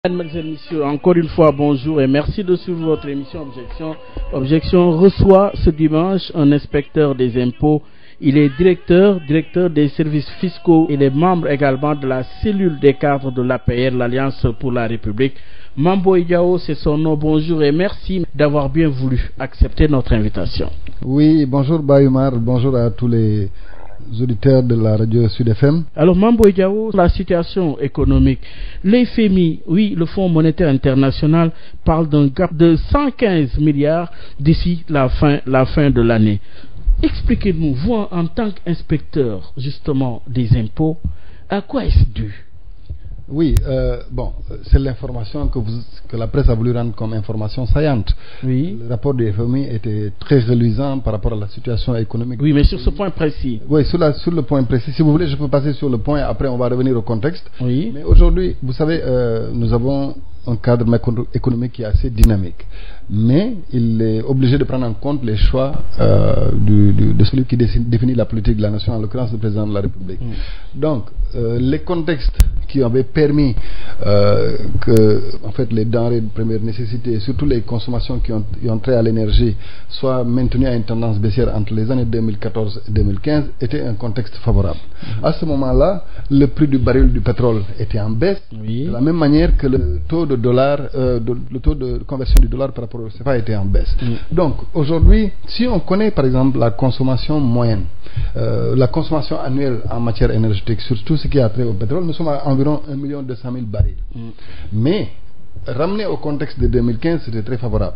Mesdames et messieurs, encore une fois bonjour et merci de suivre votre émission Objection. Objection reçoit ce dimanche un inspecteur des impôts. Il est directeur des services fiscaux et est membre également de la cellule des cadres de l'APR, l'Alliance pour la République. Mambo Idiao, c'est son nom. Bonjour et merci d'avoir bien voulu accepter notre invitation. Oui, bonjour Bayoumar, bonjour à tous les auditeurs de la radio Sud FM. Alors Mambo Idiao, la situation économique. L'FMI, oui, le Fonds monétaire international parle d'un gap de 115 milliards d'ici la fin de l'année. Expliquez-nous, vous en tant qu'inspecteur justement des impôts, à quoi est-ce dû? Oui, c'est l'information que la presse a voulu rendre comme information saillante. Oui. Le rapport du FMI était très reluisant par rapport à la situation économique. Oui, mais sur ce point précis. Oui, sur le point précis. Si vous voulez, je peux passer sur le point, après on va revenir au contexte. Oui. Mais aujourd'hui, vous savez, nous avons un cadre économique qui est assez dynamique. Mais il est obligé de prendre en compte les choix de celui qui définit la politique de la nation, en l'occurrence le président de la République. Donc, les contextes qui avaient permis que en fait, les denrées de première nécessité et surtout les consommations qui ont trait à l'énergie soient maintenues à une tendance baissière entre les années 2014 et 2015 était un contexte favorable. À ce moment-là, le prix du baril du pétrole était en baisse, de la même manière que le taux de conversion du dollar par rapport au CFA était en baisse. Donc aujourd'hui, si on connaît par exemple la consommation moyenne, la consommation annuelle en matière énergétique sur tout ce qui a trait au pétrole, nous sommes à environ 1 200 000 barils. Mais ramené au contexte de 2015, c'était très favorable.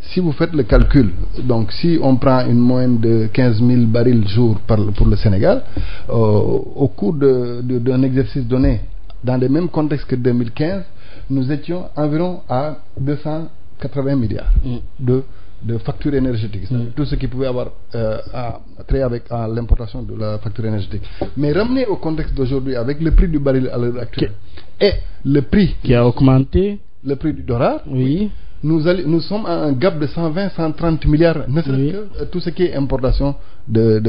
Si vous faites le calcul, donc si on prend une moyenne de 15 000 barils jour pour le Sénégal, au cours d'un exercice donné dans les mêmes contextes que 2015, nous étions environ à 280 milliards de factures énergétiques, tout ce qui pouvait avoir trait avec l'importation de la facture énergétique. Mais ramené au contexte d'aujourd'hui, avec le prix du baril à l'heure actuelle et le prix qui a augmenté, le prix du dollar, oui. Nous sommes à un gap de 120-130 milliards, ne serait-ce que tout ce qui est importation de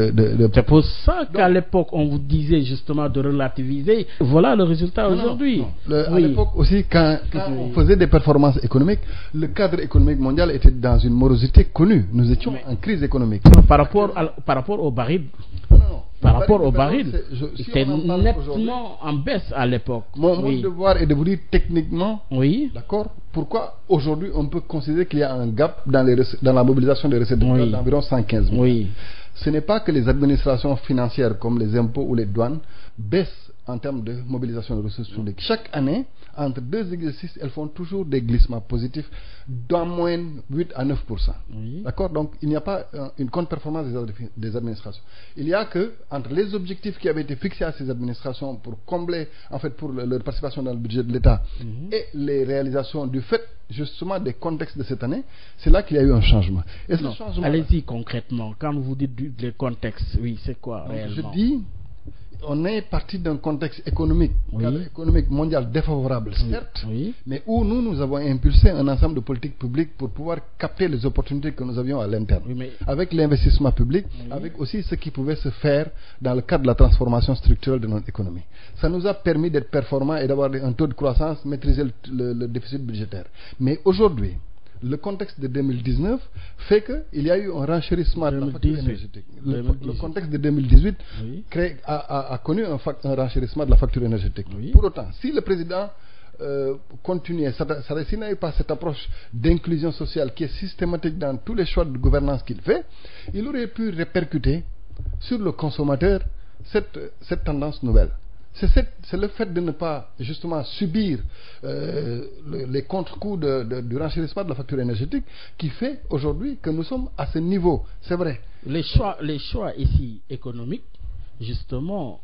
C'est pour ça qu'à l'époque, on vous disait justement de relativiser. Voilà le résultat aujourd'hui. À l'époque aussi, quand on faisait des performances économiques, le cadre économique mondial était dans une morosité connue. Nous étions en crise économique. Par rapport au baril. Par rapport au baril, c'était nettement en baisse à l'époque. Mon devoir est de vous dire techniquement, d'accord, pourquoi aujourd'hui on peut considérer qu'il y a un gap dans la mobilisation des recettes d'environ 115 milliards. Ce n'est pas que les administrations financières comme les impôts ou les douanes baissent en termes de mobilisation de ressources publiques. Chaque année, entre deux exercices, elles font toujours des glissements positifs d'en moyenne 8 à 9%. D'accord? Donc, il n'y a pas une contre-performance des administrations. Il y a que, entre les objectifs qui avaient été fixés à ces administrations pour combler, en fait, pour leur participation dans le budget de l'État et les réalisations du fait, justement, des contextes de cette année, c'est là qu'il y a eu un changement. Et ce changement, allez-y concrètement. Quand vous dites les contextes, c'est quoi réellement? Je dis, on est parti d'un contexte économique, cadre économique mondial défavorable, certes, mais où nous avons impulsé un ensemble de politiques publiques pour pouvoir capter les opportunités que nous avions à l'interne. Avec l'investissement public, avec aussi ce qui pouvait se faire dans le cadre de la transformation structurelle de notre économie. Ça nous a permis d'être performants et d'avoir un taux de croissance, maîtriser le déficit budgétaire. Mais aujourd'hui, le contexte de 2019 fait qu'il y a eu un renchérissement de la facture énergétique. Le contexte de 2018 a connu un renchérissement de la facture énergétique. Pour autant, si le président continuait, s'il n'avait pas cette approche d'inclusion sociale qui est systématique dans tous les choix de gouvernance qu'il fait, il aurait pu répercuter sur le consommateur cette tendance nouvelle. C'est le fait de ne pas justement subir les contre-coups du renchérissement de la facture énergétique qui fait aujourd'hui que nous sommes à ce niveau. C'est vrai. Les choix ici économiques, justement,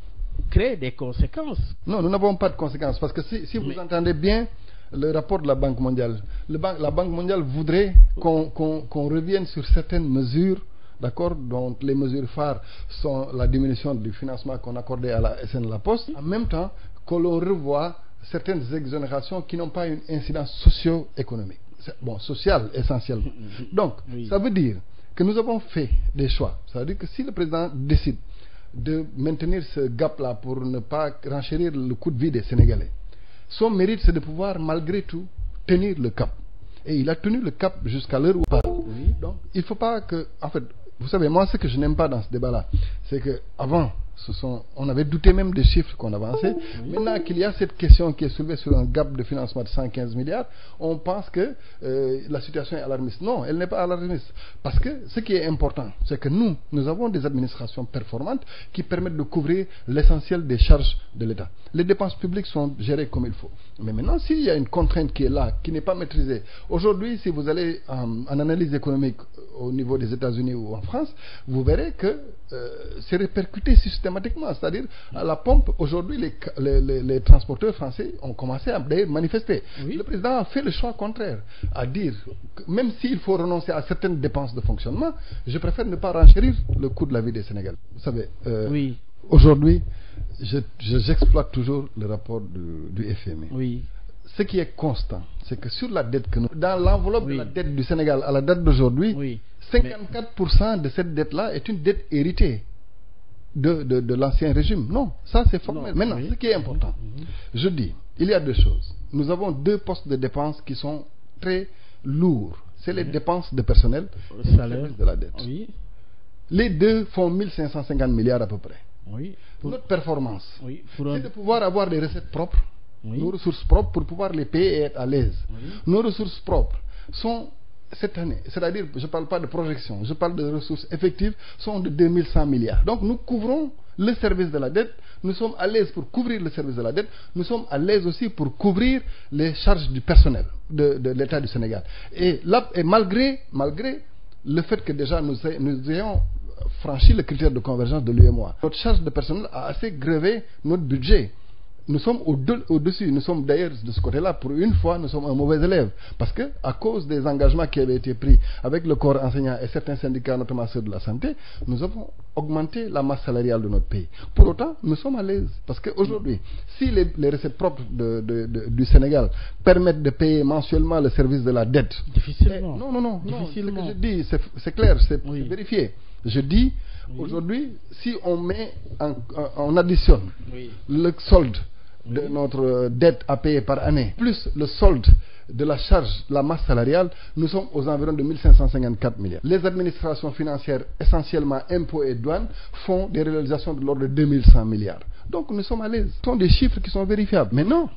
créent des conséquences. Non, nous n'avons pas de conséquences parce que si vous entendez bien le rapport de la Banque mondiale, la Banque mondiale voudrait qu'on revienne sur certaines mesures. D'accord, donc les mesures phares sont la diminution du financement qu'on accordait à la SN La Poste, en même temps que l'on revoit certaines exonérations qui n'ont pas une incidence socio-économique, sociale essentiellement. Donc, ça veut dire que nous avons fait des choix. Ça veut dire que si le président décide de maintenir ce gap-là pour ne pas renchérir le coût de vie des Sénégalais, Son mérite, c'est de pouvoir, malgré tout, tenir le cap. Et il a tenu le cap jusqu'à l'heure où on parle. Oui. Donc, il ne faut pas que... En fait, vous savez, moi, ce que je n'aime pas dans ce débat-là, c'est qu'avant, on avait douté même des chiffres qu'on avançait. Oui. Maintenant qu'il y a cette question qui est soulevée sur un gap de financement de 115 milliards, on pense que la situation est alarmiste. Non, elle n'est pas alarmiste. Parce que ce qui est important, c'est que nous avons des administrations performantes qui permettent de couvrir l'essentiel des charges de l'État. Les dépenses publiques sont gérées comme il faut. Mais maintenant, s'il y a une contrainte qui est là, qui n'est pas maîtrisée, aujourd'hui, si vous allez en analyse économique au niveau des États-Unis ou en France, vous verrez que c'est répercuté systématiquement. C'est-à-dire, à la pompe, aujourd'hui, les transporteurs français ont commencé à manifester. Oui. Le président a fait le choix contraire, à dire que même s'il faut renoncer à certaines dépenses de fonctionnement, je préfère ne pas renchérir le coût de la vie des Sénégalais. Vous savez, oui. Aujourd'hui, j'exploite toujours le rapport du FMI. Oui. Ce qui est constant, c'est que sur la dette que nous... Dans l'enveloppe de la dette du Sénégal à la date d'aujourd'hui, 54% de cette dette-là est une dette héritée de l'ancien régime. Non, ça c'est formel. Maintenant, ce qui est important, je dis, il y a deux choses. Nous avons deux postes de dépenses qui sont très lourds. C'est les dépenses de personnel et le service de la dette. Oui. Les deux font 1550 milliards à peu près. Oui. Notre performance, c'est de pouvoir avoir des recettes propres, nos ressources propres pour pouvoir les payer et être à l'aise. Nos ressources propres sont, cette année, c'est-à-dire, je ne parle pas de projection, je parle de ressources effectives, sont de 2100 milliards. Donc nous couvrons le service de la dette, nous sommes à l'aise pour couvrir le service de la dette, nous sommes à l'aise aussi pour couvrir les charges du personnel de l'État du Sénégal. Et là, et malgré le fait que déjà nous ayons franchi le critère de convergence de l'UEMOA, notre charge de personnel a assez grevé notre budget. Nous sommes au-dessus, nous sommes d'ailleurs de ce côté-là, pour une fois, nous sommes un mauvais élève. Parce que, à cause des engagements qui avaient été pris avec le corps enseignant et certains syndicats, notamment ceux de la santé, nous avons augmenté la masse salariale de notre pays. Pour autant, nous sommes à l'aise. Parce qu'aujourd'hui, si les recettes propres du Sénégal permettent de payer mensuellement le service de la dette... Difficilement. Non. Difficilement. Ce que je dis, c'est clair, c'est vérifié. Je dis, aujourd'hui, si on met, on additionne le solde de notre dette à payer par année, plus le solde de la charge, la masse salariale, nous sommes aux environs de 1554 milliards. Les administrations financières, essentiellement impôts et douanes, font des réalisations de l'ordre de 2100 milliards. Donc nous sommes à l'aise. Ce sont des chiffres qui sont vérifiables. Maintenant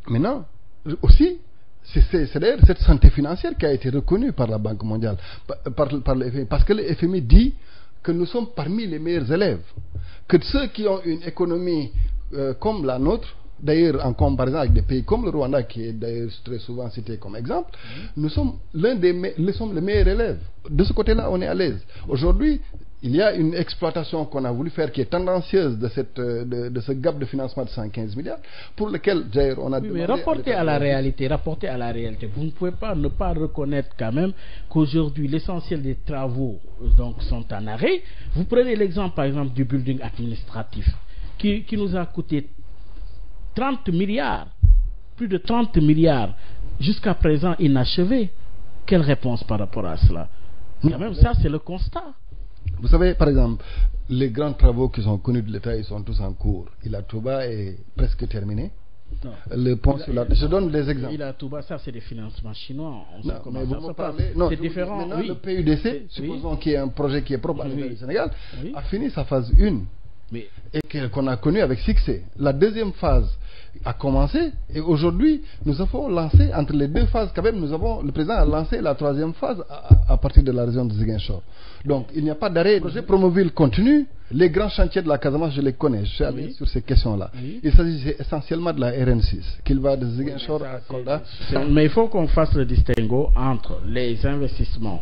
aussi, c'est d'ailleurs cette santé financière qui a été reconnue par la Banque mondiale, par le FMI, parce que le FMI dit que nous sommes parmi les meilleurs élèves, que ceux qui ont une économie comme la nôtre, d'ailleurs en comparaison avec des pays comme le Rwanda, qui est d'ailleurs très souvent cité comme exemple, nous sommes les meilleurs élèves. De ce côté-là, on est à l'aise. Aujourd'hui, il y a une exploitation qu'on a voulu faire qui est tendancieuse de ce gap de financement de 115 milliards, pour lequel d'ailleurs on a demandé... Mais rapporté à la réalité, vous ne pouvez pas ne pas reconnaître quand même qu'aujourd'hui l'essentiel des travaux donc, sont en arrêt. Vous prenez l'exemple par exemple du building administratif qui nous a coûté 30 milliards, plus de 30 milliards, jusqu'à présent inachevé. Quelle réponse par rapport à cela? Quand même, ça c'est le constat. Vous savez, par exemple, les grands travaux qui sont connus de l'État, ils sont tous en cours. Ila Touba est presque terminé. Non. Le pont je donne des exemples. Ila Touba, ça c'est des financements chinois. Non, mais vous me parlez... Non, c'est différent. Maintenant, le PUDC, supposons qu'il y ait un projet qui est propre à l'État du Sénégal, a fini sa phase 1. Et qu'on a connu avec succès. La deuxième phase a commencé et aujourd'hui nous avons lancé, entre les deux phases quand même, le président a lancé la troisième phase à partir de la région de Ziguinchor. Donc il n'y a pas d'arrêt. Le projet Promoville continue. Les grands chantiers de la Casamance, je les connais, je suis allé sur ces questions-là. Il s'agit essentiellement de la RN6 qu'il va de Ziguinchor à Kolda. Mais il faut qu'on fasse le distinguo entre les investissements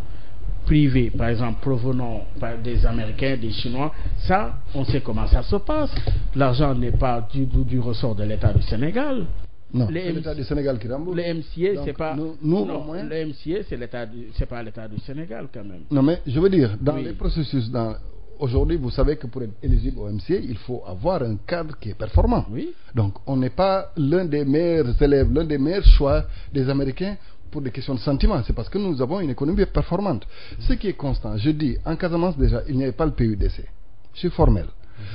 privés, par exemple provenant des Américains, des Chinois. Ça, on sait comment ça se passe. L'argent n'est pas du ressort de l'État du Sénégal. Non, c'est l'État du Sénégal qui rembourse. Le MCA, c'est pas... le MCA, c'est pas l'État du Sénégal quand même. Non, mais je veux dire, dans les processus, aujourd'hui, vous savez que pour être éligible au MCA, il faut avoir un cadre qui est performant. Donc, on n'est pas l'un des meilleurs élèves, l'un des meilleurs choix des Américains pour des questions de sentiment. C'est parce que nous avons une économie performante. Ce qui est constant, je dis, en Casamance déjà, il n'y avait pas le PUDC. Je suis formel.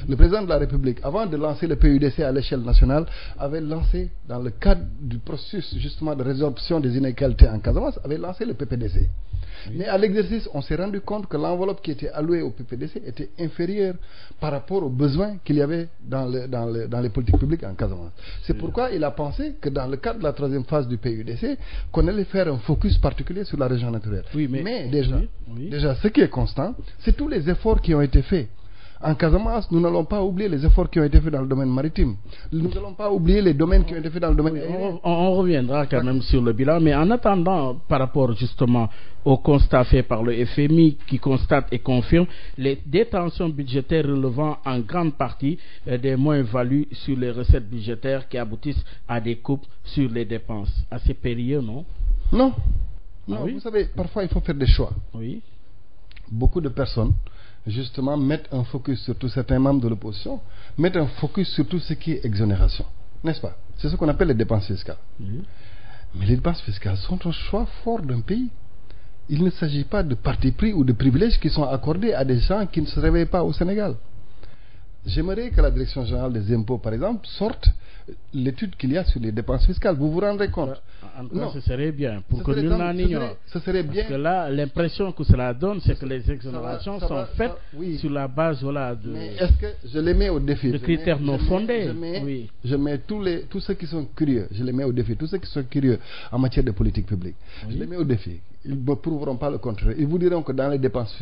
Le président de la République, avant de lancer le PUDC à l'échelle nationale, avait lancé, dans le cadre du processus justement de résorption des inégalités en Casamance, avait lancé le PPDC. Mais à l'exercice, on s'est rendu compte que l'enveloppe qui était allouée au PPDC était inférieure par rapport aux besoins qu'il y avait dans les politiques publiques en Casamance. C'est pourquoi il a pensé que dans le cadre de la troisième phase du PUDC, qu'on allait faire un focus particulier sur la région naturelle. Mais déjà, ce qui est constant, c'est tous les efforts qui ont été faits. En Casamance, nous n'allons pas oublier les efforts qui ont été faits dans le domaine maritime. Nous n'allons pas oublier les domaines qui ont été faits dans le domaine aérien. On reviendra quand même sur le bilan, mais en attendant, par rapport justement au constat fait par le FMI qui constate et confirme les détentions budgétaires relevant en grande partie des moins-values sur les recettes budgétaires qui aboutissent à des coupes sur les dépenses. Assez périlleux, non? Non. Vous savez, parfois il faut faire des choix. Oui. Beaucoup de personnes justement mettent un focus sur certains membres de l'opposition, mettent un focus sur tout ce qui est exonération, n'est-ce pas? C'est ce qu'on appelle les dépenses fiscales. Mais les dépenses fiscales sont un choix fort d'un pays. Il ne s'agit pas de parti pris ou de privilèges qui sont accordés à des gens qui ne se réveillent pas au Sénégal. J'aimerais que la Direction générale des impôts, par exemple, sorte l'étude qu'il y a sur les dépenses fiscales. Vous vous rendrez compte? En tout cas, ce serait bien, pour que nul n'en ignore. Ce serait bien. Parce que là, l'impression que cela donne, c'est que les exonérations sont faites sur la base de... Mais est-ce que je les mets au défi? De critères non fondés. Je mets tous ceux qui sont curieux, je les mets au défi. Tous ceux qui sont curieux en matière de politique publique, je les mets au défi. Ils ne prouveront pas le contraire. Ils vous diront que dans les dépenses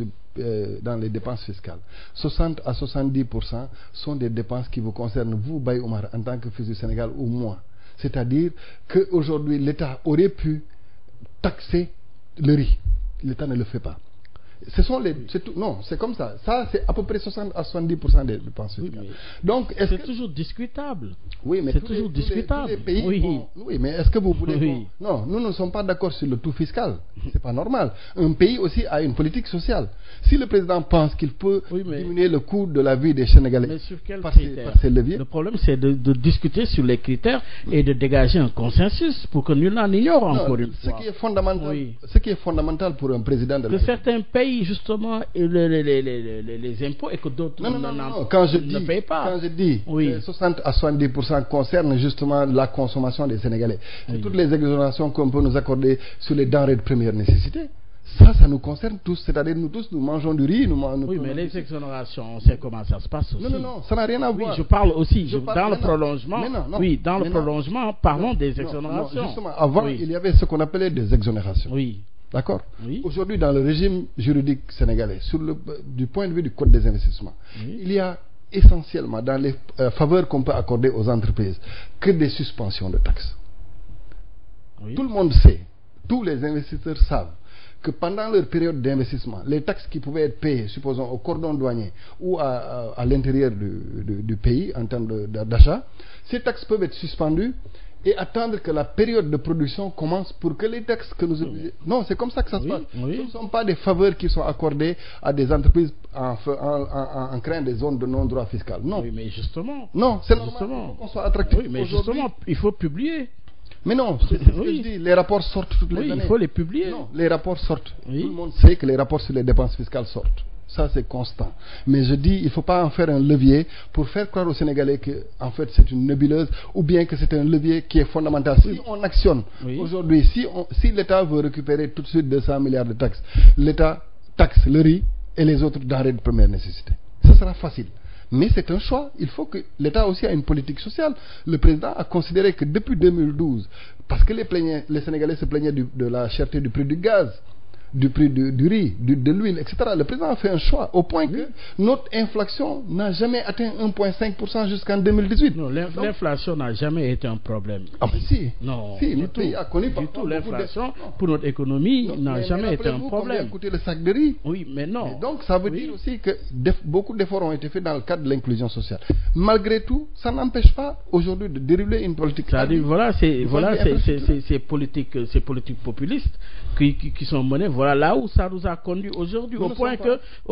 fiscales, 60 à 70% sont des dépenses qui vous concernent, vous, Baye Omar, en tant que fils du Sénégal, ou moi. C'est-à-dire qu'aujourd'hui, l'État aurait pu taxer le riz. L'État ne le fait pas. Non, c'est comme ça. Ça, c'est à peu près 60 à 70% des dépenses fiscales. Donc, c'est toujours discutable. Oui, mais c'est toujours discutable. Tous les pays oui, mais est-ce que vous voulez... Non, nous ne sommes pas d'accord sur le tout fiscal. C'est pas normal. Un pays aussi a une politique sociale. Si le président pense qu'il peut diminuer le coût de la vie des Sénégalais par ces leviers... Le problème, c'est de discuter sur les critères et de dégager un consensus pour que nul n'en ignore encore une fois. Ce qui est fondamental pour un président de la... certains pays justement les impôts et que d'autres ne payent pas. Quand je dis que 60 à 70% concernent justement la consommation des Sénégalais, c'est toutes les exonérations qu'on peut nous accorder sur les denrées de première nécessité. Ça nous concerne tous, c'est-à-dire nous tous, nous mangeons du riz. Mais les exonérations, on sait comment ça se passe aussi. Non, ça n'a rien à voir. Oui, je parle aussi, dans le prolongement. Dans le prolongement, parlons des exonérations. Justement, avant, il y avait ce qu'on appelait des exonérations. D'accord. Aujourd'hui, dans le régime juridique sénégalais, du point de vue du Code des investissements, il y a essentiellement, dans les faveurs qu'on peut accorder aux entreprises, que des suspensions de taxes. Tout le monde sait, tous les investisseurs savent, que pendant leur période d'investissement, les taxes qui pouvaient être payées, supposons au cordon douanier ou à l'intérieur du pays en termes d'achat, ces taxes peuvent être suspendues et attendre que la période de production commence pour que les taxes que nous... Non, c'est comme ça que ça se passe. Ce ne sont pas des faveurs qui sont accordées à des entreprises en créant des zones de non-droit fiscal. Non. Oui, mais justement... Non, c'est normal qu'on soit attractif. Oui, mais justement, il faut publier. Mais non, c'est ce que je dis, les rapports sortent toutes les années. Il faut les publier. Non, les rapports sortent. Tout le monde sait que les rapports sur les dépenses fiscales sortent. Ça, c'est constant. Mais je dis, il ne faut pas en faire un levier pour faire croire aux Sénégalais que, en fait, c'est une nébuleuse ou bien que c'est un levier qui est fondamental. Si on actionne aujourd'hui, si l'État veut récupérer tout de suite 200 milliards de taxes, l'État taxe le riz et les autres denrées de première nécessité. Ça sera facile. Mais c'est un choix. Il faut que l'État aussi ait une politique sociale. Le président a considéré que depuis 2012, parce que les Sénégalais se plaignaient de la cherté du prix du gaz, du prix du riz, de l'huile, etc. Le président a fait un choix au point que notre inflation n'a jamais atteint 1,5% jusqu'en 2018. Non, l'inflation n'a jamais été un problème. Ah mais si. Non, si, notre pays a connu du tout. L'inflation pour notre économie n'a jamais été un problème. Combien a coûté le sac de riz? Oui, mais non. Et donc ça veut dire aussi que beaucoup d'efforts ont été faits dans le cadre de l'inclusion sociale. Malgré tout, ça n'empêche pas aujourd'hui de dérouler une politique. Ces politiques populistes qui sont menées. Voilà là où ça nous a conduit aujourd'hui, au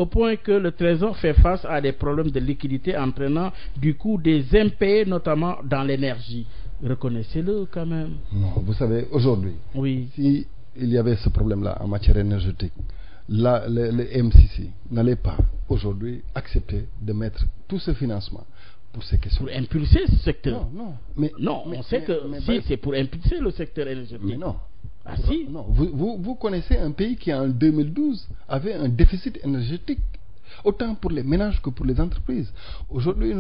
point que le Trésor fait face à des problèmes de liquidité entraînant du coup des impayés, notamment dans l'énergie. Reconnaissez-le quand même. Non, vous savez, aujourd'hui, si il y avait ce problème-là en matière énergétique, le MCC n'allait pas aujourd'hui accepter de mettre tout ce financement pour ces questions. Pour impulser ce secteur. On sait que si c'est pour impulser le secteur énergétique. Mais non. Si. Non. Vous connaissez un pays qui en 2012 avait un déficit énergétique, autant pour les ménages que pour les entreprises. Aujourd'hui,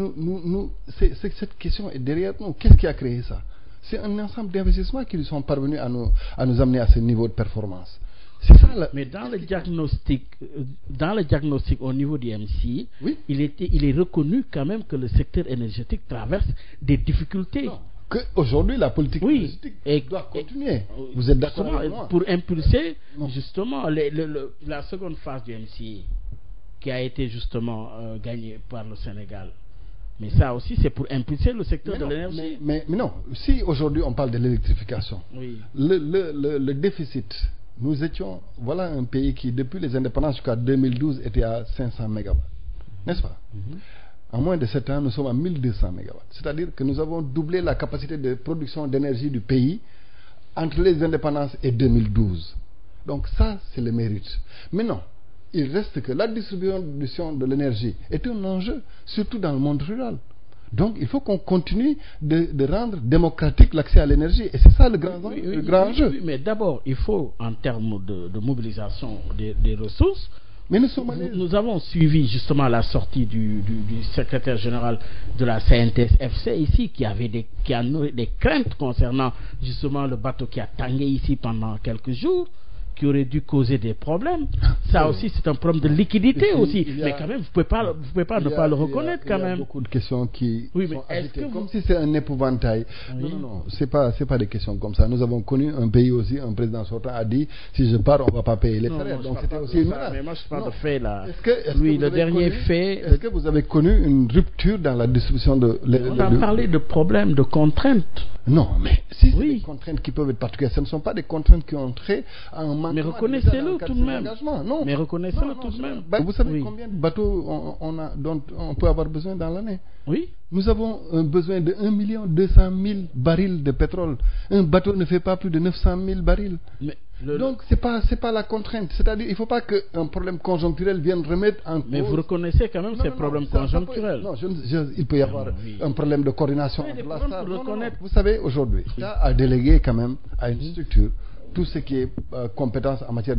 cette question est derrière nous. Qu'est-ce qui a créé ça? C'est un ensemble d'investissements qui sont parvenus à nous amener à ce niveau de performance. C'est ça, mais dans le diagnostic au niveau du MCI, oui, il est reconnu quand même que le secteur énergétique traverse des difficultés. Non. Qu'aujourd'hui la politique énergétique doit continuer. Vous êtes d'accord avec moi? Pour impulser justement la seconde phase du MCI qui a été justement gagnée par le Sénégal. Mais ça aussi, c'est pour impulser le secteur de l'énergie. Mais non, si aujourd'hui on parle de l'électrification, oui, le déficit, nous étions, voilà un pays qui, depuis les indépendances jusqu'à 2012, était à 500 mégawatts, n'est-ce pas? En moins de 7 ans, nous sommes à 1200 mégawatts. C'est-à-dire que nous avons doublé la capacité de production d'énergie du pays entre les indépendances et 2012. Donc ça, c'est le mérite. Mais non, il reste que la distribution de l'énergie est un enjeu, surtout dans le monde rural. Donc il faut qu'on continue de rendre démocratique l'accès à l'énergie. Et c'est ça le grand enjeu. Oui, mais d'abord, il faut, en termes de mobilisation des ressources, mais nous avons suivi justement la sortie du secrétaire général de la CNTS-FC ici, qui a nourri des craintes concernant justement le bateau qui a tangué ici pendant quelques jours, qui aurait dû causer des problèmes. Ça aussi, c'est un problème de liquidité aussi. Mais quand même, vous pouvez pas ne pas le reconnaître quand même. Il y a beaucoup de questions qui sont agitées, comme si c'est un épouvantail. Oui. Non, c'est pas des questions comme ça. Nous avons connu un pays aussi, un président sortant a dit, si je pars, on va pas payer les frais. Donc c'était aussi une menace. Mais moi, je parle de fait là. Le dernier fait. Est-ce que vous avez connu une rupture dans la distribution de l'énergie? On a parlé de problèmes, de contraintes. Non, mais si c'est des contraintes qui peuvent être particulières, ce ne sont pas des contraintes qui ont trait à un manquement. Mais reconnaissez-le tout de même. Non. Mais reconnaissez-le tout de même. Vous savez combien de bateaux dont on peut avoir besoin dans l'année? Oui. Nous avons un besoin de 1 200 000 barils de pétrole. Un bateau ne fait pas plus de 900 000 barils. Donc c'est pas la contrainte. C'est-à-dire il ne faut pas qu'un problème conjoncturel vienne remettre en cause. Mais vous reconnaissez quand même ces problèmes conjoncturels. Il peut y avoir un problème de coordination entre la SAR. Vous savez, aujourd'hui, l'État a délégué quand même à une structure tout ce qui est compétence en matière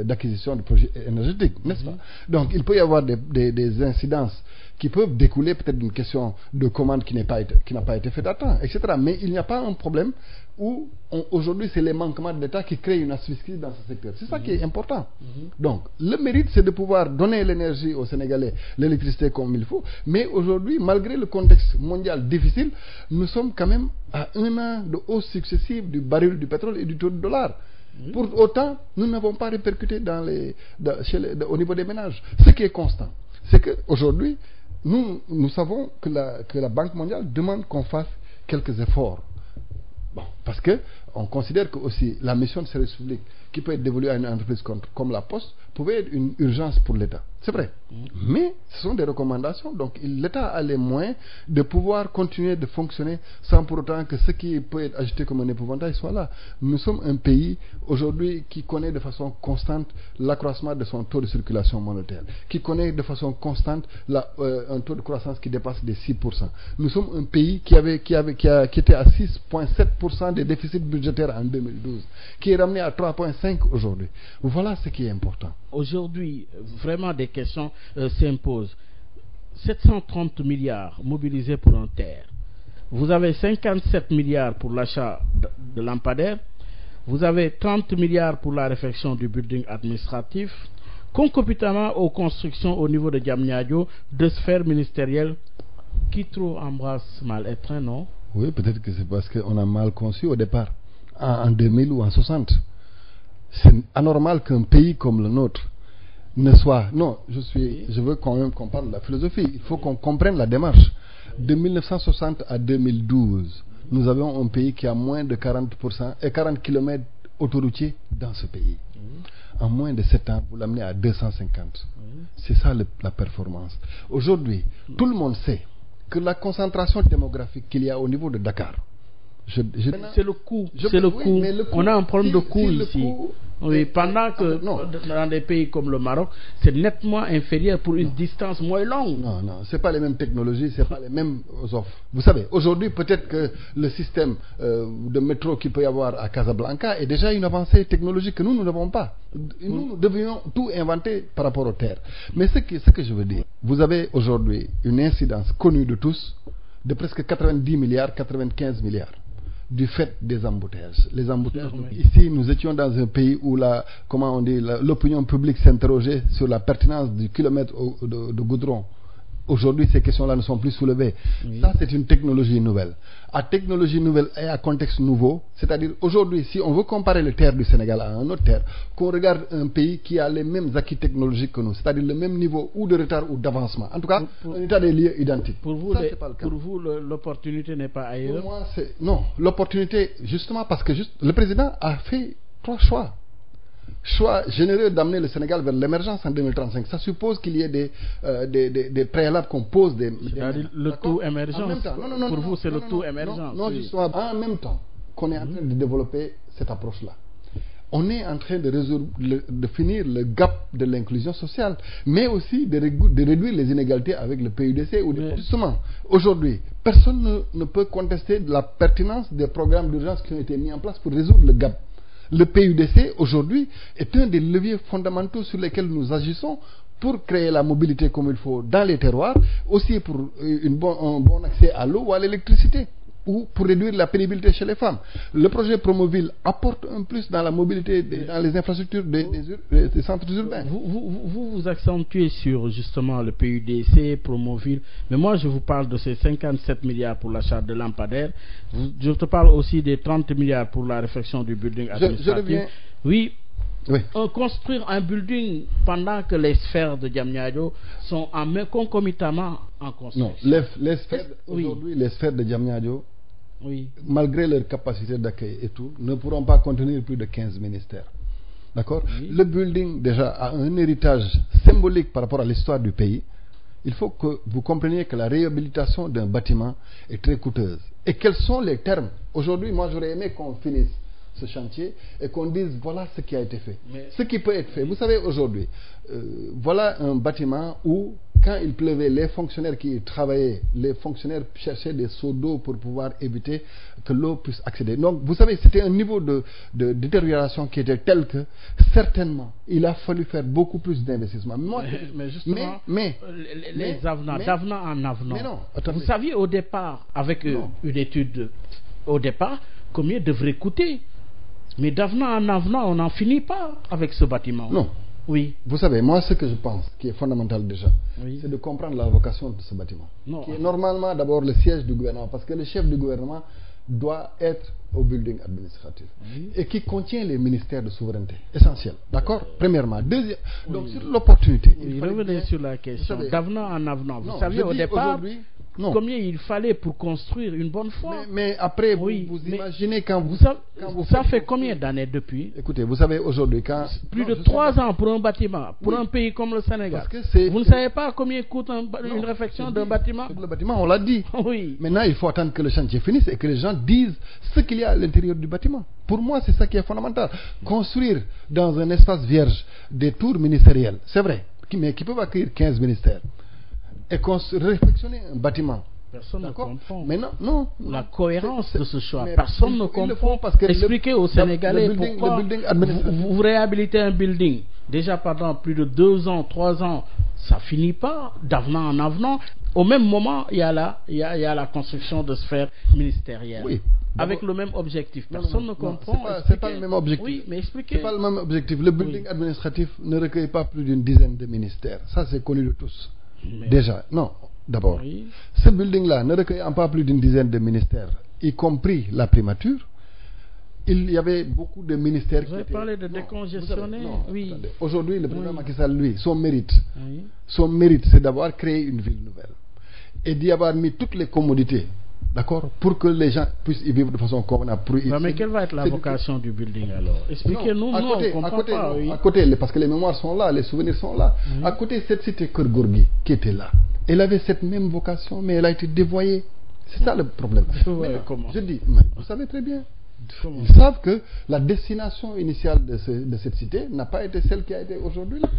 d'acquisition de projets énergétiques, n'est-ce pas? Donc il peut y avoir des incidences qui peuvent découler peut-être d'une question de commande qui n'a pas été faite à temps, etc. Mais il n'y a pas un problème où aujourd'hui c'est les manquements de l'État qui créent une asphyxie dans ce secteur. C'est ça qui est important. Donc le mérite, c'est de pouvoir donner l'énergie aux Sénégalais, l'électricité comme il faut. Mais aujourd'hui, malgré le contexte mondial difficile, nous sommes quand même à 1 an de hausse successive du baril du pétrole et du taux de dollar. Pour autant, nous n'avons pas répercuté au niveau des ménages. Ce qui est constant, c'est qu'aujourd'hui, nous savons que la Banque mondiale demande qu'on fasse quelques efforts. Parce qu'on considère que aussi la mission de service public qui peut être dévolue à une entreprise comme la Poste pouvait être une urgence pour l'État. C'est vrai. Mais ce sont des recommandations. Donc l'État a les moyens de pouvoir continuer de fonctionner sans pour autant que ce qui peut être agité comme un épouvantail soit là. Nous sommes un pays aujourd'hui qui connaît de façon constante l'accroissement de son taux de circulation monétaire, qui connaît de façon constante un taux de croissance qui dépasse les 6%. Nous sommes un pays qui était à 6,7% des déficits budgétaires en 2012, qui est ramené à 3,5% aujourd'hui. Voilà ce qui est important. Aujourd'hui, vraiment des questions s'imposent. 730 milliards mobilisés pour un TER. Vous avez 57 milliards pour l'achat de lampadaires. Vous avez 30 milliards pour la réfection du building administratif. Concomitamment aux constructions au niveau de Diamniadio, de sphères ministérielles qui trop embrassent mal être, non? Oui, peut-être que c'est parce qu'on a mal conçu au départ, en 2000 ou en 60. C'est anormal qu'un pays comme le nôtre ne soit... Non, je veux quand même qu'on parle de la philosophie. Il faut qu'on comprenne la démarche. De 1960 à 2012, nous avons un pays qui a moins de 40 km autoroutiers dans ce pays. En moins de 7 ans, vous l'amenez à 250. C'est ça la performance. Aujourd'hui, tout le monde sait que la concentration démographique qu'il y a au niveau de Dakar, c'est le coût. On a un problème de coût ici. Oui, pendant que dans des pays comme le Maroc, c'est nettement inférieur pour une distance moins longue. Non, non, c'est pas les mêmes technologies, c'est pas les mêmes offres. Vous savez, aujourd'hui, peut-être que le système de métro qu'il peut y avoir à Casablanca est déjà une avancée technologique que nous n'avons pas. Nous devrions tout inventer par rapport aux terres. Mais ce que je veux dire, vous avez aujourd'hui une incidence connue de tous de presque 90 milliards, 95 milliards. Du fait des embouteillages. Les embouteillages. Ici, nous étions dans un pays où l'opinion publique s'interrogeait sur la pertinence du kilomètre de goudron. Aujourd'hui, ces questions-là ne sont plus soulevées. Oui. Ça, c'est une technologie nouvelle. À technologie nouvelle et à contexte nouveau, c'est-à-dire aujourd'hui, si on veut comparer les terres du Sénégal à un autre terre, qu'on regarde un pays qui a les mêmes acquis technologiques que nous, c'est-à-dire le même niveau ou de retard ou d'avancement. En tout cas, un état des lieux identique. Pour vous, l'opportunité n'est pas ailleurs? Pour moi, non. L'opportunité, justement, parce que le président a fait 3 choix. Choix généreux d'amener le Sénégal vers l'émergence en 2035. Ça suppose qu'il y ait des préalables qu'on pose c'est-à-dire le tout émergence. Pour vous, c'est le tout émergence. Non, justement, en même temps qu'on est en train de développer cette approche-là, on est en train de finir le gap de l'inclusion sociale, mais aussi de réduire les inégalités avec le PUDC. Justement, aujourd'hui, personne ne peut contester la pertinence des programmes d'urgence qui ont été mis en place pour résoudre le gap. Le PUDC, aujourd'hui, est un des leviers fondamentaux sur lesquels nous agissons pour créer la mobilité comme il faut dans les terroirs, aussi pour un bon accès à l'eau ou à l'électricité, ou pour réduire la pénibilité chez les femmes. Le projet Promoville apporte un plus dans la mobilité, dans les infrastructures des centres urbains. Vous accentuez sur justement le PUDC, Promoville, mais moi je vous parle de ces 57 milliards pour l'achat de lampadaires. Je te parle aussi des 30 milliards pour la réfection du building administratif. Oui. Construire un building pendant que les sphères de Diamniadio sont concomitamment en construction. Non, aujourd'hui, les sphères de Diamniadio, malgré leur capacité d'accueil et tout, ne pourront pas contenir plus de 15 ministères. D'accord? Le building, déjà, a un héritage symbolique par rapport à l'histoire du pays. Il faut que vous compreniez que la réhabilitation d'un bâtiment est très coûteuse. Et quels sont les termes? Aujourd'hui, moi, j'aurais aimé qu'on finisse ce chantier et qu'on dise voilà ce qui a été fait. Ce qui peut être fait. Vous savez, aujourd'hui, voilà un bâtiment où, quand il pleuvait, les fonctionnaires qui y travaillaient, les fonctionnaires cherchaient des seaux d'eau pour pouvoir éviter que l'eau puisse accéder. Donc, vous savez, c'était un niveau de détérioration qui était tel que, certainement, il a fallu faire beaucoup plus d'investissement. Mais justement, les avenants, d'avenant en avenant, vous saviez au départ, avec une étude, au départ, combien devrait coûter? Mais d'avenant en avenant, on n'en finit pas avec ce bâtiment. Non. Oui. Vous savez, moi, ce que je pense, qui est fondamental déjà, c'est de comprendre la vocation de ce bâtiment. Qui est normalement d'abord le siège du gouvernement, parce que le chef du gouvernement doit être au building administratif. Et qui contient les ministères de souveraineté. Essentiel. D'accord? Premièrement. Deuxième. Donc, sur l'opportunité. Revenez sur la question. D'avenant en avenant. Vous saviez au départ combien il fallait pour construire une bonne foi. Mais après, vous imaginez quand vous... Ça fait combien d'années depuis? Écoutez, vous savez aujourd'hui quand... Plus de 3 ans pour un bâtiment, pour un pays comme le Sénégal. Vous ne savez pas combien coûte une réfection d'un bâtiment? Le bâtiment, on l'a dit. Oui. Maintenant, il faut attendre que le chantier finisse et que les gens disent ce qu'il y a à l'intérieur du bâtiment. Pour moi, c'est ça qui est fondamental. Construire dans un espace vierge des tours ministérielles, c'est vrai, mais qui peuvent accueillir 15 ministères. Et réfectionner un bâtiment. Personne ne comprend. Mais non. La cohérence de ce choix. Personne ne comprend. Expliquez aux Sénégalais pourquoi vous réhabilitez un building. Déjà pendant plus de 2 ans, 3 ans, ça finit pas d'avenant en avenant. Au même moment, il y a la construction de sphères ministérielles. Oui. Avec le même objectif. Personne ne comprend. C'est pas le même objectif. Oui, mais expliquez. C'est pas le même objectif. Le building administratif ne recueille pas plus d'une dizaine de ministères. Ça, c'est connu de tous. Déjà, non. D'abord, ce building-là ne recueille pas plus d'une dizaine de ministères, y compris la primature. Il y avait beaucoup de ministères qui étaient... Vous avez parlé de décongestionner. Aujourd'hui, le président Macky Sall, lui, son mérite, c'est d'avoir créé une ville nouvelle et d'y avoir mis toutes les commodités, d'accord, pour que les gens puissent y vivre de façon convenable. Mais quelle va être la vocation du building alors? Expliquez-nous, on ne comprend pas. À côté, parce que les mémoires sont là, les souvenirs sont là. À côté, cette cité Keur Gorgui qui était là, elle avait cette même vocation, mais elle a été dévoyée. C'est ça le problème. Comment? Je dis, vous savez très bien, Ils savent que la destination initiale de cette cité n'a pas été celle qui a été aujourd'hui là.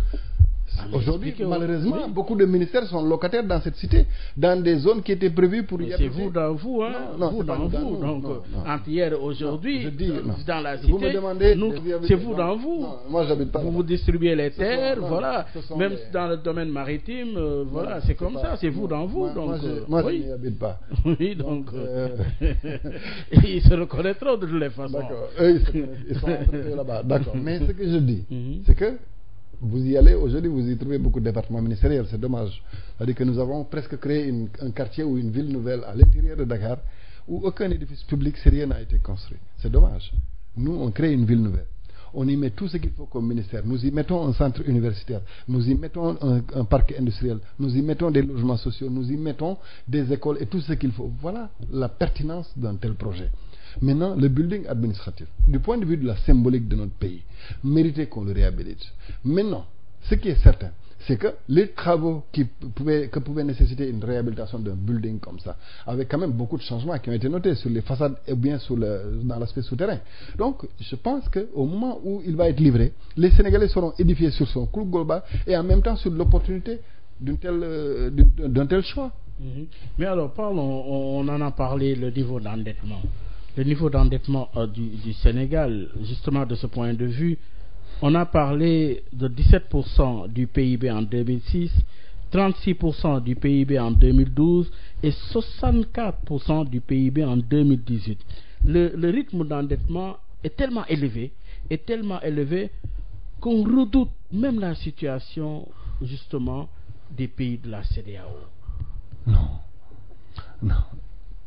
Aujourd'hui, malheureusement, beaucoup de ministères sont locataires dans cette cité, dans des zones qui étaient prévues pour y habiter. C'est vous dans vous, hein? Non, vous dans vous. Donc, entre hier et aujourd'hui, dans la cité, vous me demandez, c'est vous dans vous. Non, moi, j'habite pas. Vous distribuez les terres, voilà. Même dans le domaine maritime, voilà, c'est comme ça, c'est vous dans vous. Moi, je n'y habite pas. Oui, donc, ils se reconnaîtront de toutes les façons. D'accord, eux, ils sont là-bas. D'accord, mais ce que je dis, c'est que vous y allez aujourd'hui, vous y trouvez beaucoup de départements ministériels, c'est dommage. C'est-à-dire que nous avons presque créé un quartier ou une ville nouvelle à l'intérieur de Dakar où aucun édifice public sérieux n'a été construit. C'est dommage. Nous, on crée une ville nouvelle. On y met tout ce qu'il faut comme ministère. Nous y mettons un centre universitaire, nous y mettons un parc industriel, nous y mettons des logements sociaux, nous y mettons des écoles et tout ce qu'il faut. Voilà la pertinence d'un tel projet. Maintenant, le building administratif, du point de vue de la symbolique de notre pays, méritait qu'on le réhabilite. Maintenant, ce qui est certain, c'est que les travaux que pouvait nécessiter une réhabilitation d'un building comme ça, avec quand même beaucoup de changements qui ont été notés sur les façades et bien dans l'aspect souterrain. Donc, je pense qu'au moment où il va être livré, les Sénégalais seront édifiés sur son coût global et en même temps sur l'opportunité d'un tel choix. Mais alors, parlons, on en a parlé, le niveau d'endettement. Le niveau d'endettement du Sénégal, justement de ce point de vue, on a parlé de 17% du PIB en 2006, 36% du PIB en 2012 et 64% du PIB en 2018. Le rythme d'endettement est tellement élevé qu'on redoute même la situation justement des pays de la CEDEAO. Non,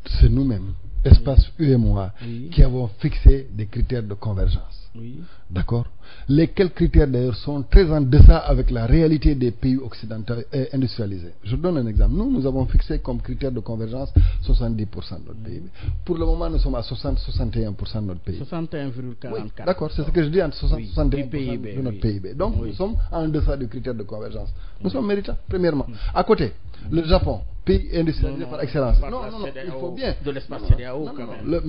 c'est nous-mêmes. Espace UEMOA, qui avons fixé des critères de convergence. D'accord? Lesquels critères d'ailleurs sont très en deçà avec la réalité des pays occidentaux et industrialisés. Je donne un exemple. Nous avons fixé comme critère de convergence 70% de notre PIB. Pour le moment, nous sommes à 60-61% de notre PIB. 61,44%. Oui, d'accord, c'est ce que je dis, entre 60 et 61% de notre PIB. Donc, nous sommes en deçà du critère de convergence. Nous sommes méritants, premièrement. À côté, le Japon, pays industrialisé par excellence. Non, il faut bien. De l'espace CEDEAO, quand même. Ne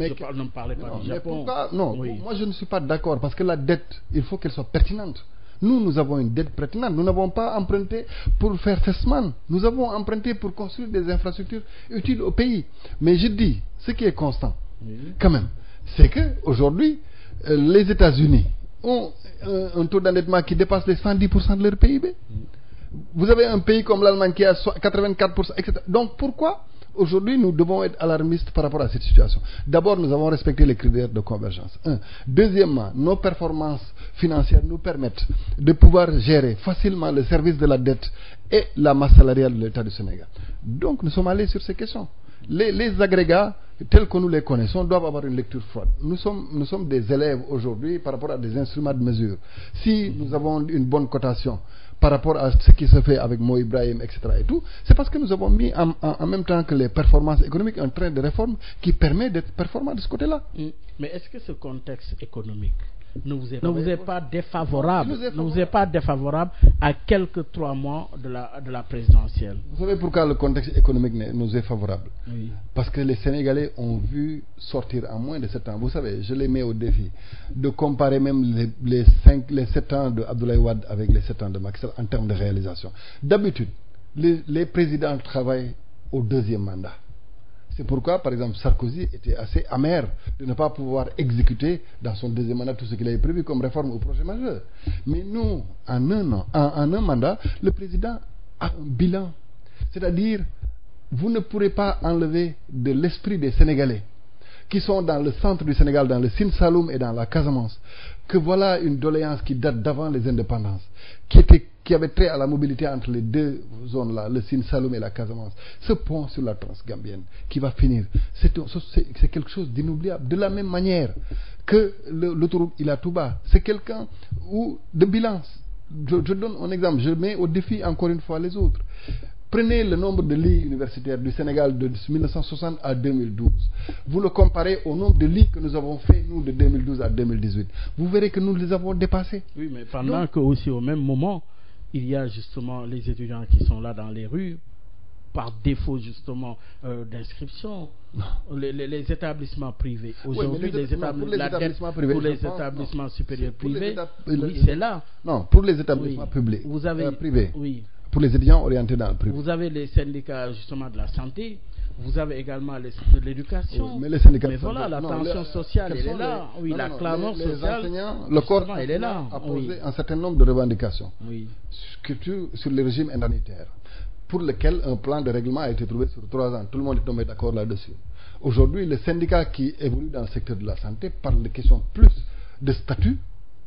me parlez pas du Japon. Moi, je ne suis pas d'accord parce que la dette, il faut qu'elle soit pertinente. Nous avons une dette pertinente. Nous n'avons pas emprunté pour faire Festman. Nous avons emprunté pour construire des infrastructures utiles au pays. Mais je dis, ce qui est constant, quand même, c'est qu'aujourd'hui, les États-Unis ont un taux d'endettement qui dépasse les 110% de leur PIB. Vous avez un pays comme l'Allemagne qui a 84%, etc. Donc pourquoi aujourd'hui nous devons être alarmistes par rapport à cette situation? D'abord, nous avons respecté les critères de convergence. Deuxièmement, nos performances financières nous permettent de pouvoir gérer facilement le service de la dette et la masse salariale de l'État du Sénégal. Donc nous sommes allés sur ces questions. Les agrégats tels que nous les connaissons doivent avoir une lecture froide. Nous sommes des élèves aujourd'hui par rapport à des instruments de mesure. Si nous avons une bonne cotation par rapport à ce qui se fait avec Mo Ibrahim, etc. et tout, c'est parce que nous avons mis en même temps que les performances économiques un train de réforme qui permet d'être performant de ce côté-là. Mais est-ce que ce contexte économique ne vous est pas défavorable à quelques 3 mois de la présidentielle? Vous savez pourquoi le contexte économique nous est favorable? Parce que les Sénégalais ont vu sortir en moins de 7 ans. Vous savez, je les mets au défi de comparer même les 7 ans de Abdoulaye Wade avec les 7 ans de Macky Sall en termes de réalisation. D'habitude, les présidents travaillent au 2e mandat. C'est pourquoi, par exemple, Sarkozy était assez amer de ne pas pouvoir exécuter dans son 2e mandat tout ce qu'il avait prévu comme réforme au projet majeur. Mais nous, en un mandat, le président a un bilan. C'est-à-dire, vous ne pourrez pas enlever de l'esprit des Sénégalais qui sont dans le centre du Sénégal, dans le Sine Saloum et dans la Casamance, que voilà une doléance qui date d'avant les indépendances, qui avait trait à la mobilité entre les deux zones-là, le Sine Saloum et la Casamance. Ce pont sur la Transgambienne qui va finir, c'est quelque chose d'inoubliable. De la même manière que l'autoroute Ila Touba, c'est quelqu'un de bilan. Je donne un exemple, je mets au défi encore une fois les autres. Prenez le nombre de lits universitaires du Sénégal de 1960 à 2012. Vous le comparez au nombre de lits que nous avons fait, nous, de 2012 à 2018. Vous verrez que nous les avons dépassés. Oui, mais pendant que aussi au même moment, il y a justement les étudiants qui sont là dans les rues par défaut justement d'inscription. Les établissements privés. Aujourd'hui, les établissements privés, pour les établissements supérieurs privés, oui, c'est là. Non, pour les établissements publics, vous avez, privés, oui. Pour les étudiants orientés dans le privé. Vous avez les syndicats justement de la santé. Vous avez également de l'éducation. Mais les syndicats. Mais voilà, la tension sociale, elle est là. Oui, la clameur sociale. Enseignants, le corps elle est là. A posé un certain nombre de revendications. Oui. Sur le régime indemnitaire, pour lequel un plan de règlement a été trouvé sur 3 ans. Tout le monde est tombé d'accord là-dessus. Aujourd'hui, les syndicats qui évoluent dans le secteur de la santé parlent de questions plus de statut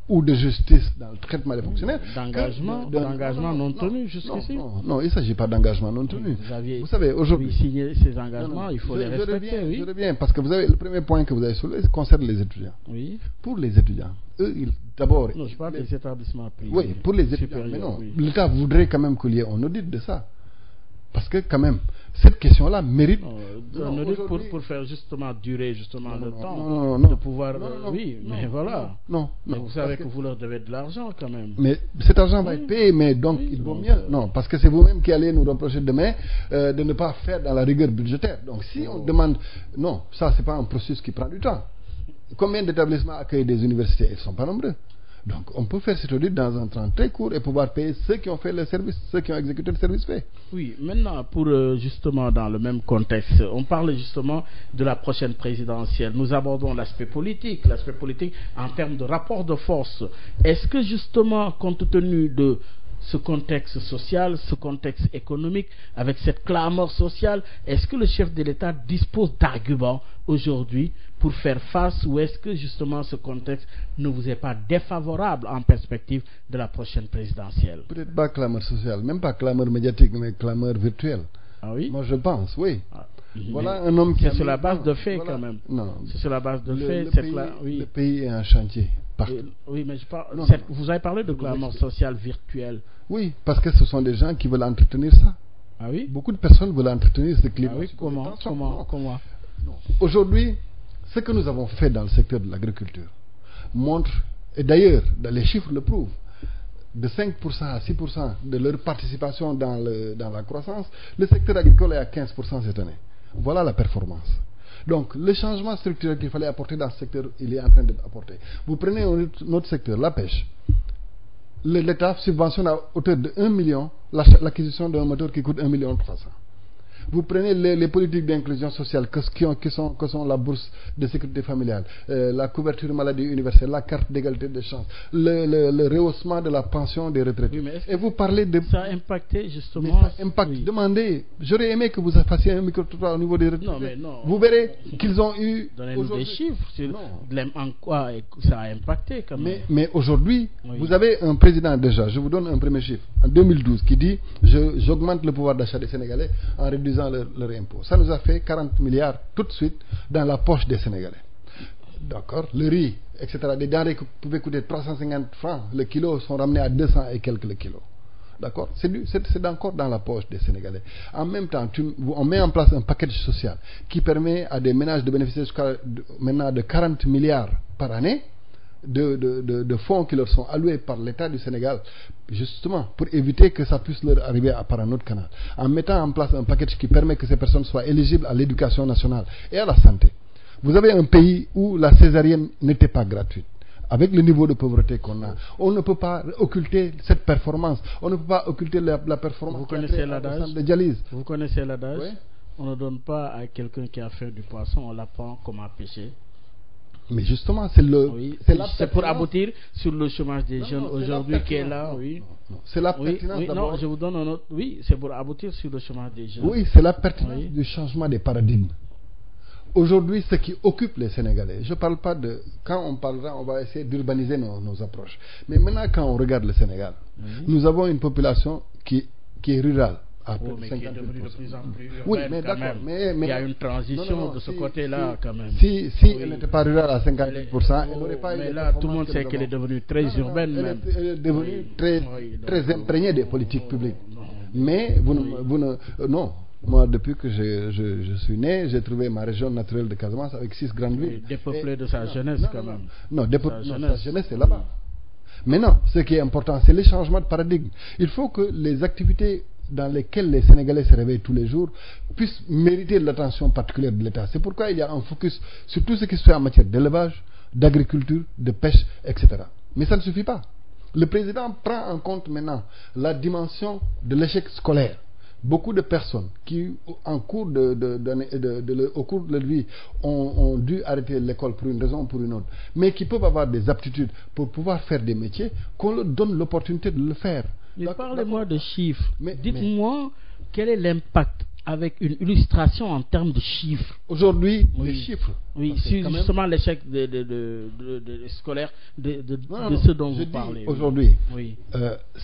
ou de justice dans le traitement des fonctionnaires. D'engagement non tenu jusqu'ici. Non, il ne s'agit pas d'engagement non tenu. Vous savez, aujourd'hui, signer ces engagements, il faut les respecter. Je reviens, parce que vous avez le premier point que vous avez soulevé concerne les étudiants. Oui. Pour les étudiants, eux, d'abord. Non, je parle des établissements privés. Oui, pour les étudiants. Mais non, l'État voudrait quand même qu'il y ait un audit de ça. Parce que quand même, cette question-là mérite un audit pour faire justement durer le temps de pouvoir. Mais voilà. Mais vous savez que vous leur devez de l'argent quand même. Mais cet argent va être payé, mais donc il vaut mieux. Non, parce que c'est vous-même qui allez nous reprocher demain de ne pas faire dans la rigueur budgétaire. Donc si on demande, non, ça c'est pas un processus qui prend du temps. Combien d'établissements accueillent des universités? Ils ne sont pas nombreux. Donc, on peut faire cet audit dans un temps très court et pouvoir payer ceux qui ont fait le service, ceux qui ont exécuté le service fait. Oui, maintenant, pour justement dans le même contexte, on parle justement de la prochaine présidentielle. Nous abordons l'aspect politique en termes de rapport de force. Est-ce que justement, compte tenu de ce contexte social, ce contexte économique, avec cette clameur sociale, est-ce que le chef de l'État dispose d'arguments aujourd'hui pour faire face, ou est-ce que justement ce contexte ne vous est pas défavorable en perspective de la prochaine présidentielle? Peut-être pas clameur sociale, même pas clameur médiatique, mais clameur virtuelle. Ah oui? Moi je pense, oui. Voilà un homme qui c'est sur la base de faits quand même. Non. C'est sur la base de faits. Le pays est un chantier. Oui, mais vous avez parlé de clameur sociale virtuelle. Oui, parce que ce sont des gens qui veulent entretenir ça. Ah oui? Beaucoup de personnes veulent entretenir ce climat. Ah oui, comment? Aujourd'hui, ce que nous avons fait dans le secteur de l'agriculture montre, et d'ailleurs, les chiffres le prouvent, de 5% à 6% de leur participation dans la croissance, le secteur agricole est à 15% cette année. Voilà la performance. Donc, le changement structurel qu'il fallait apporter dans ce secteur, il est en train d'être apporté. Vous prenez notre secteur, la pêche. L'État subventionne à hauteur de 1 million l'acquisition d'un moteur qui coûte 1,3 million. Vous prenez les politiques d'inclusion sociale que sont la bourse de sécurité familiale, la couverture maladie universelle, la carte d'égalité des chances, le rehaussement de la pension des retraités. Oui, et vous parlez de... Ça a impacté justement... Ça impacte. Oui. Demandez. J'aurais aimé que vous fassiez un micro-trottoir au niveau des retraités. Non, mais non. Vous verrez qu'ils ont eu... Donnez-nous des chiffres sur en quoi ça a impacté quand même. Mais aujourd'hui, vous avez un président déjà, je vous donne un premier chiffre, en 2012, qui dit j'augmente le pouvoir d'achat des Sénégalais en réduisant leur impôt. Ça nous a fait 40 milliards tout de suite dans la poche des Sénégalais. D'accord? Le riz, etc. Des denrées qui pouvaient coûter 350 francs le kilo sont ramenés à 200 et quelques le kilo. D'accord? C'est encore dans la poche des Sénégalais. En même temps, on met en place un package social qui permet à des ménages de bénéficier jusqu'à maintenant de 40 milliards par année de fonds qui leur sont alloués par l'État du Sénégal, justement pour éviter que ça puisse leur arriver par un autre canal, en mettant en place un package qui permet que ces personnes soient éligibles à l'éducation nationale et à la santé. Vous avez un pays où la césarienne n'était pas gratuite. Avec le niveau de pauvreté qu'on a, on ne peut pas occulter cette performance. On ne peut pas occulter la performance. Vous connaissez l'adage de dialyse. Vous connaissez l'adage? Oui. On ne donne pas à quelqu'un qui a fait du poisson, on l'apprend comment pêcher. Mais justement, c'est pour aboutir sur le chômage des jeunes aujourd'hui qui est là. C'est la pertinence d'abord. Non, je vous donne un autre. Oui, c'est pour aboutir sur le chômage des jeunes. Oui, c'est la pertinence du changement des paradigmes. Aujourd'hui, ce qui occupe les Sénégalais, je ne parle pas de... Quand on parlera, on va essayer d'urbaniser nos approches. Mais maintenant, quand on regarde le Sénégal, nous avons une population qui est rurale. Mais qui est devenu de plus en plus urbaine. Oui, mais d'accord. Mais il y a une transition de ce côté-là quand même. Si elle n'était pas rurale à 50%, elle n'aurait pas eu... Mais là, tout le monde sait qu'elle est devenue très urbaine même. Elle est devenue très imprégnée des politiques publiques. Mais non. Moi, depuis que je suis né, j'ai trouvé ma région naturelle de Casamance avec 6 grandes villes. Dépeuplée de sa jeunesse quand même. Non, sa jeunesse est là-bas. Mais non, ce qui est important, c'est le changement de paradigme. Il faut que les activités dans lesquels les Sénégalais se réveillent tous les jours puissent mériter l'attention particulière de l'État. C'est pourquoi il y a un focus sur tout ce qui se fait en matière d'élevage, d'agriculture, de pêche, etc. Mais ça ne suffit pas. Le président prend en compte maintenant la dimension de l'échec scolaire. Beaucoup de personnes qui, au cours de leur vie, ont dû arrêter l'école pour une raison ou pour une autre, mais qui peuvent avoir des aptitudes pour pouvoir faire des métiers, qu'on leur donne l'opportunité de le faire. Parlez-moi de chiffres. Dites-moi quel est l'impact avec une illustration en termes de chiffres. Aujourd'hui, les chiffres. Oui, sur justement l'échec scolaire de ce dont vous parlez. Aujourd'hui,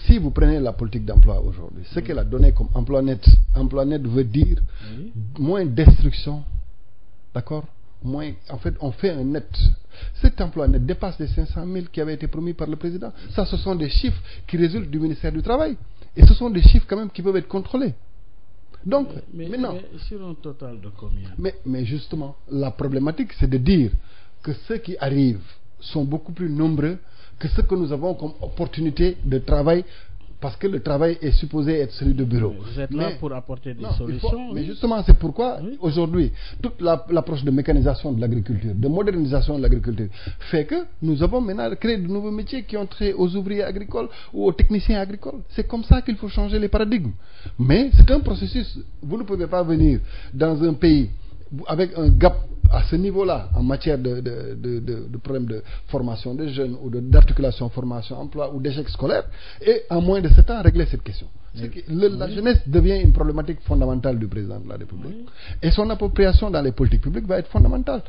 si vous prenez la politique d'emploi aujourd'hui, ce qu'elle a donné comme emploi net veut dire moins destruction, d'accord? Moins, en fait, on fait un net. Cet emploi net dépasse les 500 000 qui avaient été promis par le président. Ça, ce sont des chiffres qui résultent du ministère du Travail. Et ce sont des chiffres quand même qui peuvent être contrôlés. Donc, maintenant, mais sur un total de combien? Mais justement, la problématique, c'est de dire que ceux qui arrivent sont beaucoup plus nombreux que ce que nous avons comme opportunité de travail, parce que le travail est supposé être celui de bureau. Vous êtes là pour apporter des solutions. Mais justement, c'est pourquoi aujourd'hui, toute l'approche de mécanisation de l'agriculture, de modernisation de l'agriculture, fait que nous avons maintenant créé de nouveaux métiers qui ont trait aux ouvriers agricoles ou aux techniciens agricoles. C'est comme ça qu'il faut changer les paradigmes. Mais c'est un processus. Vous ne pouvez pas venir dans un pays avec un gap à ce niveau-là en matière de problèmes de formation des jeunes ou d'articulation formation-emploi ou d'échec scolaire et en moins de 7 ans régler cette question. La jeunesse devient une problématique fondamentale du président de la République et son appropriation dans les politiques publiques va être fondamentale.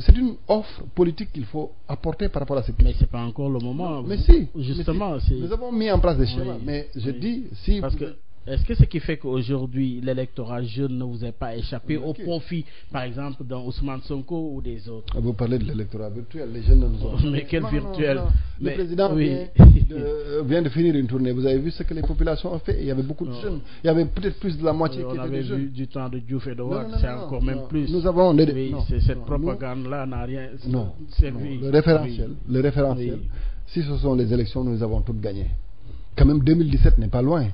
C'est une offre politique qu'il faut apporter par rapport à cette question. Mais ce n'est pas encore le moment. Mais si, justement. Nous avons mis en place des schémas, mais je dis si... Parce que est-ce que ce qui fait qu'aujourd'hui l'électorat jeune ne vous est pas échappé au profit, par exemple, dans Ousmane Sonko ou des autres? Vous parlez de l'électorat virtuel, les jeunes ne nous ont... Mais quel virtuel? Le président vient de finir une tournée. Vous avez vu ce que les populations ont fait? Il y avait beaucoup de jeunes. Il y avait peut-être plus de la moitié qui étaient des jeunes. On avait vu du temps de Diouf et de Wade, c'est encore même plus. Nous avons... cette propagande-là n'a rien servi. Le référentiel, si ce sont les élections, nous avons toutes gagné. Quand même, 2017 n'est pas loin.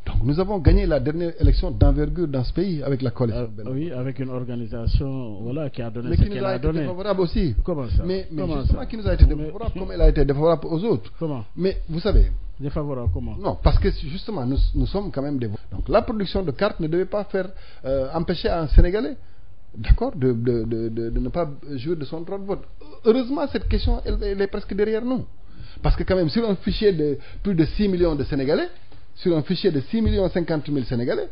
Donc nous avons gagné la dernière élection d'envergure dans ce pays avec la coalition. Oui, avec une organisation qui a donné ce qu'elle a donné. Mais qui nous a été défavorable aussi. Comment ça? Mais justement qui nous a été défavorable comme elle a été défavorable aux autres. Comment? Mais vous savez... Défavorable comment? Non, parce que justement nous sommes quand même des... Donc la production de cartes ne devait pas faire empêcher un Sénégalais, d'accord, de ne pas jouir de son droit de vote. Heureusement, cette question, elle est presque derrière nous. Parce que quand même, sur un fichier de plus de 6 millions de Sénégalais, sur un fichier de 6 50 000 Sénégalais,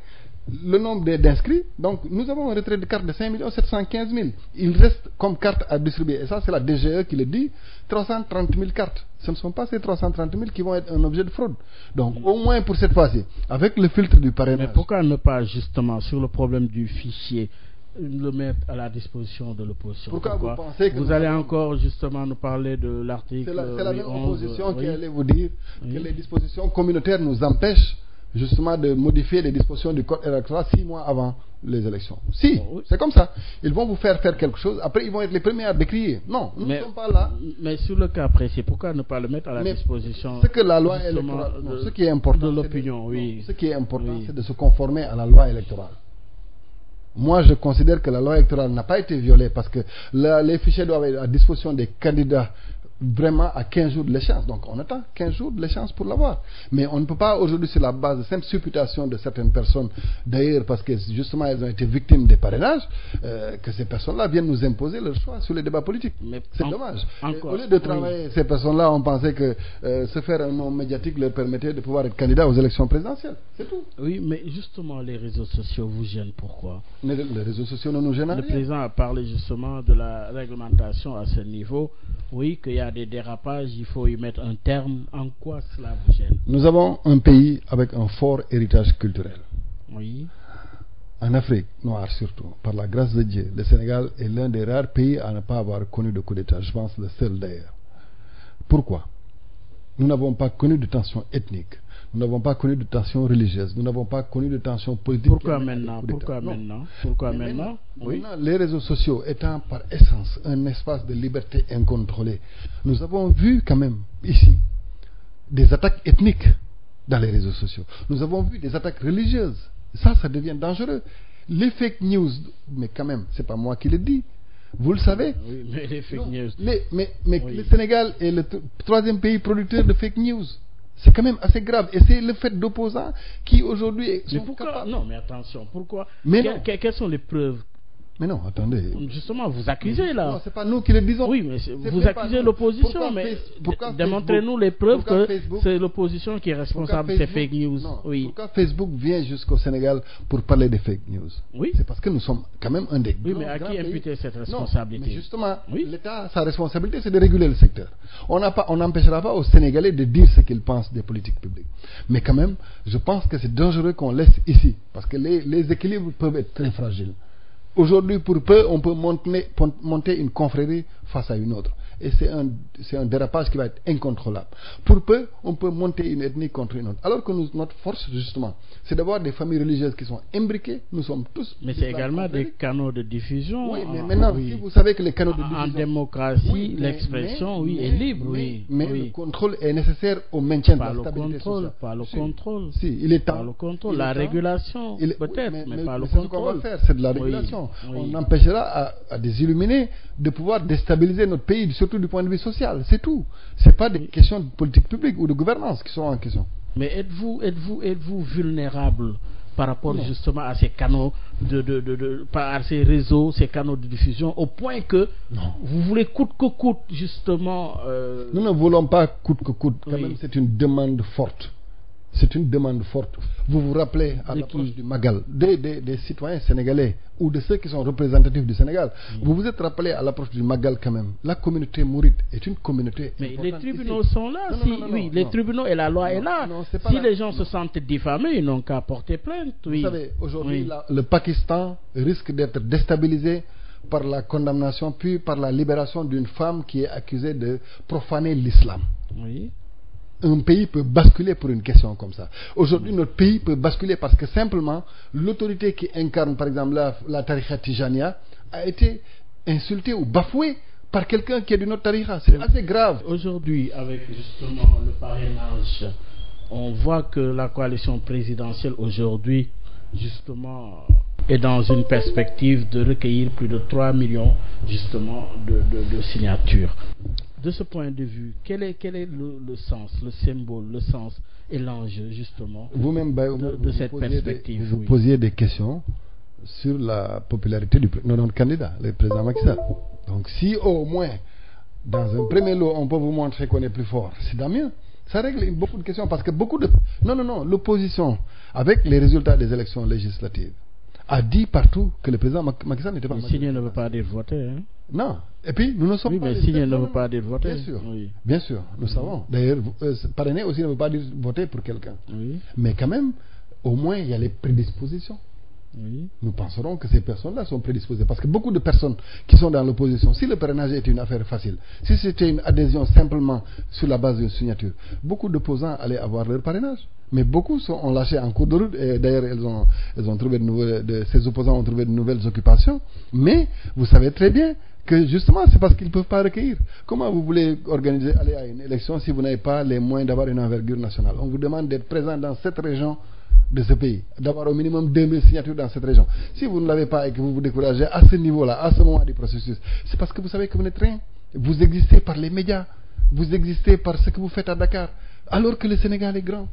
le nombre d'inscrits, donc nous avons un retrait de cartes de 5 715 000. Il reste comme cartes à distribuer, et ça c'est la DGE qui le dit, 330 000 cartes. Ce ne sont pas ces 330 000 qui vont être un objet de fraude. Donc au moins pour cette fois-ci, avec le filtre du parrainage. Mais pourquoi ne pas justement sur le problème du fichier le mettre à la disposition de l'opposition? Pourquoi vous pensez que vous allez encore justement nous parler de l'article? C'est la même opposition qui allait vous dire que les dispositions communautaires nous empêchent justement de modifier les dispositions du code électoral 6 mois avant les élections. Si, c'est comme ça. Ils vont vous faire quelque chose, après ils vont être les premiers à décrier. Non, nous ne sommes pas là. Mais sur le cas précis, pourquoi ne pas le mettre à la disposition? Ce que la loi électorale, ce qui est important, de l'opinion, ce qui est important, c'est de se conformer à la loi électorale. Moi, je considère que la loi électorale n'a pas été violée parce que les fichiers doivent être à disposition des candidats vraiment à 15 jours de l'échéance. Donc on attend 15 jours de l'échéance pour l'avoir. Mais on ne peut pas aujourd'hui sur la base de simple supputation de certaines personnes, d'ailleurs parce que justement elles ont été victimes des parrainages, que ces personnes-là viennent nous imposer leur choix sur les débats politiques. C'est dommage. Au lieu de travailler ces personnes-là, on pensait que se faire un nom médiatique leur permettait de pouvoir être candidat aux élections présidentielles. C'est tout. Oui, mais justement les réseaux sociaux vous gênent. Pourquoi? Mais les réseaux sociaux ne nous gênent pas. Le président a parlé justement de la réglementation à ce niveau. Oui, qu'il y a des dérapages, il faut y mettre un terme. En quoi cela vous gêne? Nous avons un pays avec un fort héritage culturel. Oui. En Afrique noire surtout, par la grâce de Dieu, le Sénégal est l'un des rares pays à ne pas avoir connu de coup d'État. Je pense le seul d'ailleurs. Pourquoi? Nous n'avons pas connu de tension ethnique. Nous n'avons pas connu de tension religieuse. Nous n'avons pas connu de tension politique. Pourquoi maintenant? Pourquoi maintenant? Oui. Maintenant, les réseaux sociaux étant par essence un espace de liberté incontrôlée, nous avons vu quand même ici des attaques ethniques dans les réseaux sociaux. Nous avons vu des attaques religieuses. Ça devient dangereux. Les fake news, mais quand même, c'est pas moi qui le dis. Vous le savez. Oui, mais les fake news. Mais oui. Le Sénégal est le troisième pays producteur de fake news. C'est quand même assez grave. Et c'est le fait d'opposants qui aujourd'hui sont capables. Non, mais attention, pourquoi? Quelles sont les preuves? Mais non, attendez. Justement, vous accusez là. Non, c'est pas nous qui le disons. Oui, mais vous accusez l'opposition, mais démontrez-nous les preuves que c'est l'opposition qui est responsable de ces fake news. Non, oui. Pourquoi Facebook vient jusqu'au Sénégal pour parler des fake news? Oui. C'est parce que nous sommes quand même un des Oui, mais à qui imputer cette responsabilité? Non, mais justement, oui. l'État, sa responsabilité, c'est de réguler le secteur. On n'empêchera pas aux Sénégalais de dire ce qu'ils pensent des politiques publiques. Mais quand même, je pense que c'est dangereux qu'on laisse ici, parce que les équilibres peuvent être très fragiles. Aujourd'hui, pour peu, on peut monter une confrérie face à une autre. Et c'est un dérapage qui va être incontrôlable. Pour peu, on peut monter une ethnie contre une autre. Alors que notre force, justement, c'est d'avoir des familles religieuses qui sont imbriquées. Nous sommes tous... Mais c'est également des canaux de diffusion. Oui, mais maintenant, si vous savez que les canaux de diffusion... En démocratie, l'expression, est libre, Mais le contrôle est nécessaire au maintien de la stabilité sociale. Pas le contrôle. Si, il est temps. Pas le contrôle, la régulation, peut-être, mais pas le contrôle. C'est ce qu'on va faire, c'est de la régulation. On empêchera à des illuminés de pouvoir déstabiliser notre pays, surtout du point de vue social. C'est tout. Ce n'est pas des questions de politique publique ou de gouvernance qui sont en question. Mais êtes-vous vulnérable par rapport justement à ces canaux à ces réseaux, ces canaux de diffusion, au point que vous voulez coûte que coûte justement... Nous ne voulons pas coûte que coûte. Quand même, c'est une demande forte. C'est une demande forte. Vous vous rappelez à l'approche du Magal, des citoyens sénégalais ou de ceux qui sont représentatifs du Sénégal. Vous vous êtes rappelé à l'approche du Magal quand même. La communauté mouride est une communauté mais les tribunaux sont là. Les tribunaux et la loi est là. Si les gens se sentent diffamés, ils n'ont qu'à porter plainte. Vous savez, aujourd'hui, le Pakistan risque d'être déstabilisé par la condamnation puis par la libération d'une femme qui est accusée de profaner l'islam. Oui. Un pays peut basculer pour une question comme ça. Aujourd'hui, notre pays peut basculer parce que simplement, l'autorité qui incarne, par exemple, la tariqa Tijania a été insultée ou bafouée par quelqu'un qui est d'une autre tariqa. C'est assez grave. Aujourd'hui, avec justement le parrainage, on voit que la coalition présidentielle aujourd'hui, justement, est dans une perspective de recueillir plus de 3 millions, justement, de signatures. De ce point de vue, quel est le sens, le symbole, le sens et l'enjeu justement de cette perspective? Vous posiez des questions sur la popularité de notre candidat, le président Macky Sall. Donc si au moins, dans un premier lot, on peut vous montrer qu'on est plus fort, c'est tant mieux. Ça règle beaucoup de questions parce que l'opposition, avec les résultats des élections législatives, a dit partout que le président Macky Sall n'était pas... Signer ne veut pas dire voter, hein? Non. Et puis, nous ne sommes pas... mais signer ne veut pas dire voter. Bien sûr. Bien sûr, nous savons. D'ailleurs, parrainer aussi ne veut pas dire voter pour quelqu'un. Mais quand même, au moins, il y a les prédispositions. Nous penserons que ces personnes-là sont prédisposées. Parce que beaucoup de personnes qui sont dans l'opposition, si le parrainage était une affaire facile, si c'était une adhésion simplement sur la base d'une signature, beaucoup d'opposants allaient avoir leur parrainage. Mais beaucoup ont lâché en cours de route. Et d'ailleurs, elles ont trouvé ces opposants ont trouvé de nouvelles occupations. Mais vous savez très bien que justement, c'est parce qu'ils ne peuvent pas recueillir. Comment vous voulez aller à une élection si vous n'avez pas les moyens d'avoir une envergure nationale? On vous demande d'être présent dans cette région de ce pays, d'avoir au minimum 2000 signatures dans cette région. Si vous ne l'avez pas et que vous vous découragez à ce niveau-là, à ce moment du processus, c'est parce que vous savez que vous n'êtes rien. Vous existez par les médias, vous existez par ce que vous faites à Dakar, alors que le Sénégal est grand.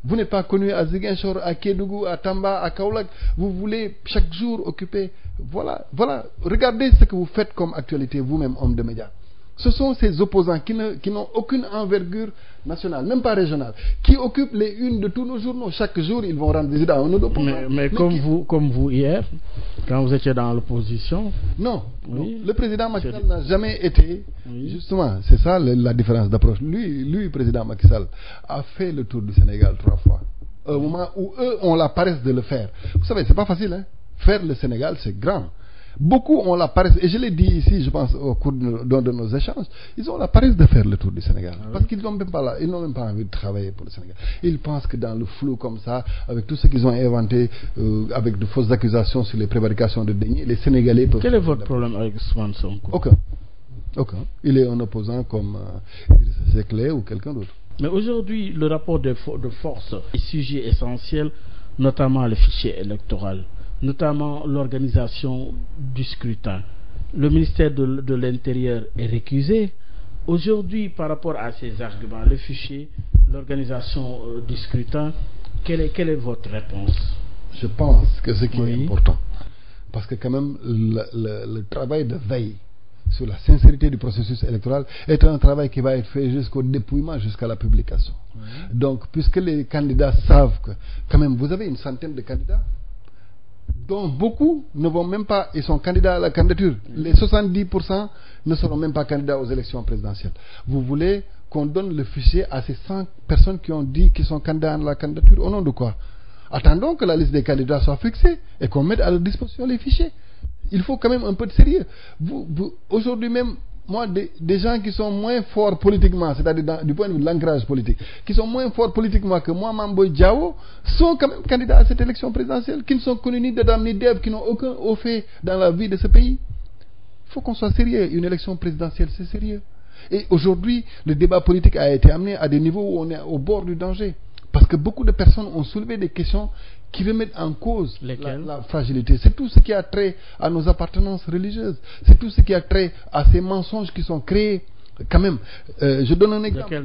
Vous n'êtes pas connu à Ziguinchor, à Kédougou, à Tamba, à Kaolack. Vous voulez chaque jour occuper... Voilà. Regardez ce que vous faites comme actualité, vous-même, homme de médias. Ce sont ces opposants qui n'ont aucune envergure nationale, même pas régionale, qui occupent les unes de tous nos journaux. Chaque jour, ils vont rendre visite à un autre opposant. Mais comme vous hier, quand vous étiez dans l'opposition... Non. Le président Macky Sall n'a jamais été... Justement, c'est ça la différence d'approche. Lui, président Macky Sall, a fait le tour du Sénégal 3 fois. Au moment où eux ont la paresse de le faire. Vous savez, c'est pas facile, hein. Faire le Sénégal, c'est grand. Beaucoup ont la paresse, et je l'ai dit ici, je pense, au cours de nos échanges, ils ont la paresse de faire le tour du Sénégal. Parce qu'ils n'ont même pas envie de travailler pour le Sénégal. Ils pensent que dans le flou comme ça, avec tout ce qu'ils ont inventé, avec de fausses accusations sur les prévarications de deniers, les Sénégalais peuvent... Quel est votre problème avec Ousmane Sonko? Aucun. Il est un opposant comme Idrissa Seck ou quelqu'un d'autre. Mais aujourd'hui, le rapport de force est sujet essentiel, notamment le fichier électoral, notamment l'organisation du scrutin. Le ministère de l'Intérieur est récusé. Aujourd'hui, par rapport à ces arguments, le fichier, l'organisation du scrutin, quelle est votre réponse? Je pense que ce qui est important, parce que quand même le travail de veille sur la sincérité du processus électoral est un travail qui va être fait jusqu'au dépouillement, jusqu'à la publication. Donc, puisque les candidats savent que quand même vous avez une centaine de candidats, dont beaucoup ne vont même pas, ils sont candidats à la candidature. Les 70% ne seront même pas candidats aux élections présidentielles. Vous voulez qu'on donne le fichier à ces 100 personnes qui ont dit qu'ils sont candidats à la candidature, au nom de quoi? Attendons que la liste des candidats soit fixée et qu'on mette à leur disposition les fichiers. Il faut quand même un peu de sérieux. Aujourd'hui même, moi, des gens qui sont moins forts politiquement, c'est-à-dire du point de vue de l'ancrage politique, qui sont moins forts politiquement que moi, Mamboy Diao, sont quand même candidats à cette élection présidentielle, qui ne sont connus ni d'Adam ni d'Ève, qui n'ont aucun au fait dans la vie de ce pays. Il faut qu'on soit sérieux. Une élection présidentielle, c'est sérieux. Et aujourd'hui, le débat politique a été amené à des niveaux où on est au bord du danger. Parce que beaucoup de personnes ont soulevé des questions qui remettent en cause la fragilité. C'est tout ce qui a trait à nos appartenances religieuses. C'est tout ce qui a trait à ces mensonges qui sont créés. Quand même, je donne un exemple.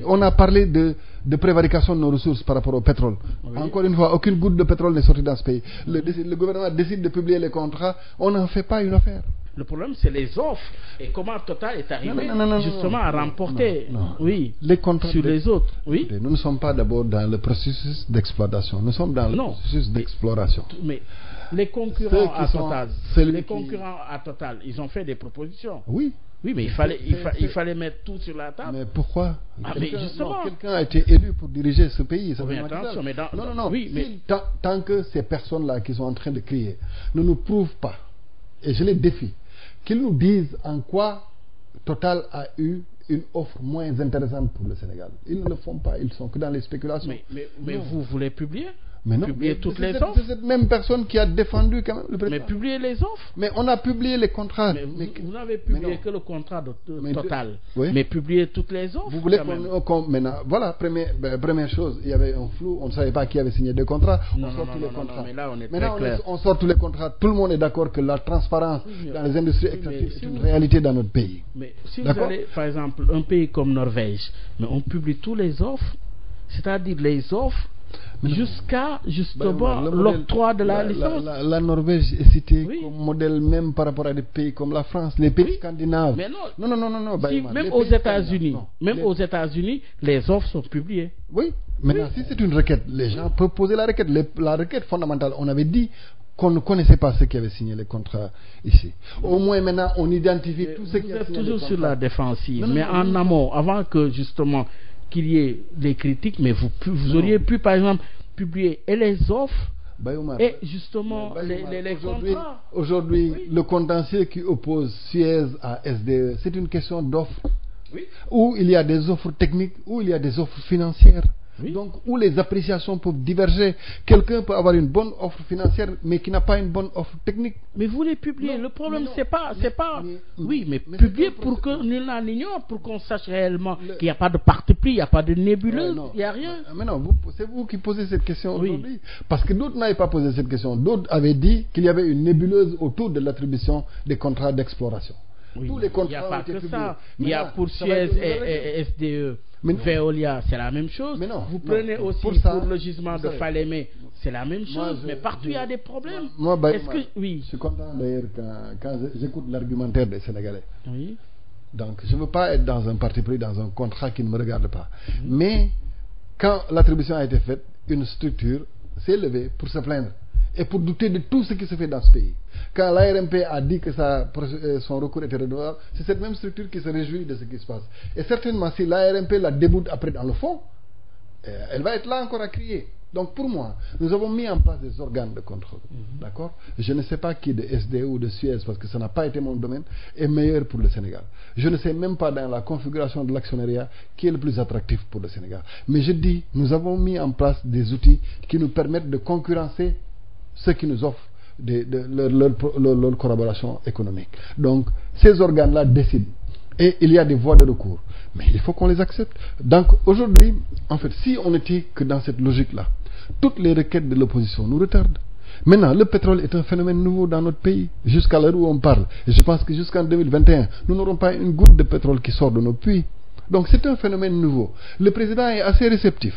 On a parlé de prévarication de nos ressources par rapport au pétrole. Oui. Encore une fois, aucune goutte de pétrole n'est sortie dans ce pays. Le gouvernement décide de publier les contrats. On n'en fait pas une affaire. Le problème, c'est les offres. Et comment Total est arrivé justement à remporter les contrats sur les autres. Oui. Nous ne sommes pas d'abord dans le processus d'exploitation. Nous sommes dans le processus d'exploration. Mais les concurrents à Total, ils ont fait des propositions. Oui. Oui, mais il fallait mettre tout sur la table. Mais pourquoi? Mais justement, quelqu'un a été élu pour diriger ce pays. Attention, mais tant que ces personnes-là qui sont en train de crier ne nous prouvent pas, et je les défie, qu'ils nous disent en quoi Total a eu une offre moins intéressante pour le Sénégal. Ils ne le font pas, ils sont que dans les spéculations. Mais vous voulez publier? Mais non, publier toutes les offres. C'est cette même personne qui a défendu quand même le président. Mais publier les offres. Mais on a publié les contrats. Mais vous n'avez publié que le contrat de Total. Oui. Mais publier toutes les offres. Vous voulez qu'on maintenant, voilà, première chose, il y avait un flou, on ne savait pas qui avait signé des contrats. On sort tous les contrats. Mais là, on est maintenant, très clair. on sort tous les contrats. Tout le monde est d'accord que la transparence dans les industries extractives est une réalité dans notre pays. Mais si vous allez, par exemple, un pays comme Norvège, mais on publie tous les offres, c'est-à-dire les offres jusqu'à justement l'octroi de la licence. La Norvège est citée comme modèle même par rapport à des pays comme la France, les pays scandinaves. Mais non. Même aux États-Unis, les offres sont publiées. Oui. Maintenant, si c'est une requête, les gens peuvent poser la requête. La requête fondamentale, on avait dit qu'on ne connaissait pas ceux qui avaient signé les contrats ici. Au moins maintenant, on identifie tous ceux qui avaient signé les contrats. Vous êtes toujours sur la défensive, mais en amont, avant que justement qu'il y ait des critiques, mais vous auriez pu, par exemple, publier et les offres et justement les contrats. Aujourd'hui, le contentieux qui oppose Suez à SDE, c'est une question d'offres. Oui. Où il y a des offres techniques, où il y a des offres financières. Oui. Donc, où les appréciations peuvent diverger. Quelqu'un peut avoir une bonne offre financière, mais qui n'a pas une bonne offre technique. Mais vous les publiez. Le problème, c'est pas. Mais publier pour que nul n'en ignore, pour qu'on sache réellement qu'il n'y a pas de parti pris, il n'y a pas de nébuleuse, il n'y a rien. Mais non, c'est vous qui posez cette question aujourd'hui. Parce que d'autres n'avaient pas posé cette question. D'autres avaient dit qu'il y avait une nébuleuse autour de l'attribution des contrats d'exploration. Oui, tous les contrats il n'y a pas que ça. Il y a pour Suez et SDE. Veolia, c'est la même chose. Vous prenez aussi pour le gisement de Falémé, c'est la même chose. Mais partout il y a des problèmes. Je suis content d'ailleurs quand j'écoute l'argumentaire des Sénégalais. Oui. Donc je ne veux pas être dans un parti pris, dans un contrat qui ne me regarde pas. Mais quand l'attribution a été faite, une structure s'est levée pour se plaindre et pour douter de tout ce qui se fait dans ce pays. Quand l'ARMP a dit que son recours était redevable, c'est cette même structure qui se réjouit de ce qui se passe. Et certainement, si l'ARMP la déboute après dans le fond, elle va être là encore à crier. Donc pour moi, nous avons mis en place des organes de contrôle. D'accord? Je ne sais pas qui de SDE ou de Suez, parce que ça n'a pas été mon domaine, est meilleur pour le Sénégal. Je ne sais même pas dans la configuration de l'actionnariat qui est le plus attractif pour le Sénégal. Mais je dis, nous avons mis en place des outils qui nous permettent de concurrencer ceux qui nous offrent leur collaboration économique. Donc, ces organes-là décident. Et il y a des voies de recours. Mais il faut qu'on les accepte. Donc aujourd'hui, en fait, si on n'était que dans cette logique-là, toutes les requêtes de l'opposition nous retardent. Maintenant, le pétrole est un phénomène nouveau dans notre pays, jusqu'à l'heure où on parle. Et je pense que jusqu'en 2021, nous n'aurons pas une goutte de pétrole qui sort de nos puits. Donc c'est un phénomène nouveau. Le président est assez réceptif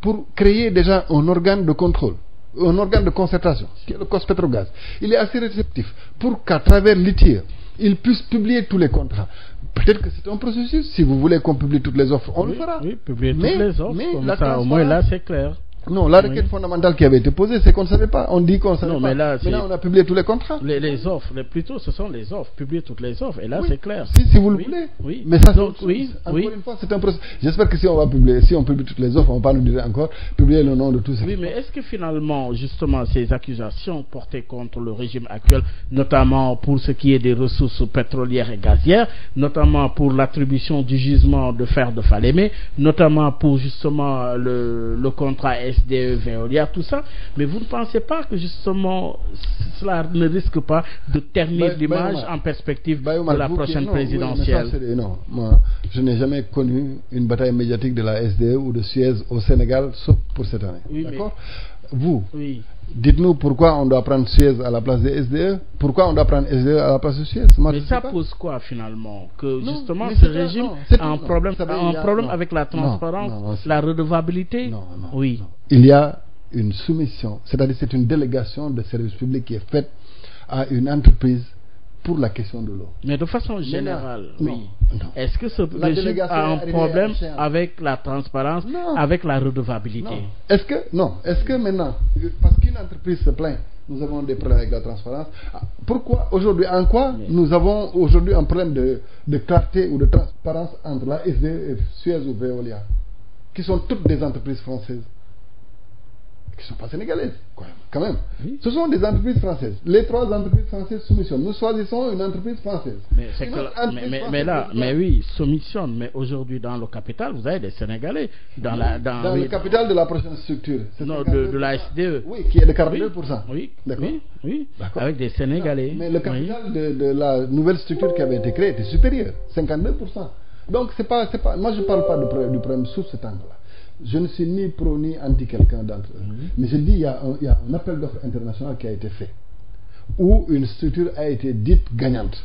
pour créer déjà un organe de contrôle, un organe de concertation, qui est le COS-Pétrogaz. Il est assez réceptif pour qu'à travers l'ITIE, il puisse publier tous les contrats. Peut-être que c'est un processus. Si vous voulez qu'on publie toutes les offres, on le fera. Oui, publier toutes les offres. Mais comme ça, au moins là, c'est clair. Non, la requête fondamentale qui avait été posée, c'est qu'on ne savait pas. On dit qu'on ne savait pas. Mais là, maintenant, on a publié tous les contrats. Les offres, plutôt, ce sont les offres. Publier toutes les offres. Et là, c'est clair. Si vous le voulez. Oui. Mais ça, donc, encore une fois, c'est un processus. J'espère que si on publie toutes les offres, on va pas nous dire encore publier le nom de tous ces. Oui, mais est-ce que finalement, justement, ces accusations portées contre le régime actuel, notamment pour ce qui est des ressources pétrolières et gazières, notamment pour l'attribution du gisement de fer de Falémé, notamment pour justement le contrat SDE Veolia, tout ça, mais vous ne pensez pas que justement cela ne risque pas de ternir l'image en perspective de la prochaine présidentielle? Non, moi je n'ai jamais connu une bataille médiatique de la SDE ou de Suez au Sénégal, sauf pour cette année. Oui, d'accord. Vous, dites-nous pourquoi on doit prendre Suez à la place de SDE, pourquoi on doit prendre SDE à la place de Suez. Mais ça pose quoi finalement? Que justement ce régime a un problème avec la transparence, la redevabilité? Non. Oui. Il y a une soumission, c'est-à-dire c'est une délégation de service public qui est faite à une entreprise pour la question de l'eau. Mais de façon générale, non. Est-ce que ce régime a un problème avec la transparence, avec la redevabilité? Non. Est-ce que maintenant, parce qu'une entreprise se plaint, nous avons des problèmes avec la transparence. Pourquoi aujourd'hui, en quoi nous avons aujourd'hui un problème de clarté ou de transparence entre la SDE et Suez ou Veolia, qui sont toutes des entreprises françaises, qui ne sont pas sénégalaises, quand même. Oui. Ce sont des entreprises françaises. Les trois entreprises françaises soumissionnent. Nous choisissons une entreprise française. Mais oui, soumissionne. Mais aujourd'hui, dans le capital, vous avez des Sénégalais. Dans le capital de la prochaine structure. Non, de la SDE. Oui, qui est de 42%. Oui, d'accord. Oui, avec des Sénégalais. Mais le capital de la nouvelle structure qui avait été créée était supérieur, 52%. Donc, moi, je ne parle pas du problème sous cet angle-là. Je ne suis ni pro ni anti quelqu'un d'entre eux. Mais je dis il y a un appel d'offres international qui a été fait, où une structure a été dite gagnante.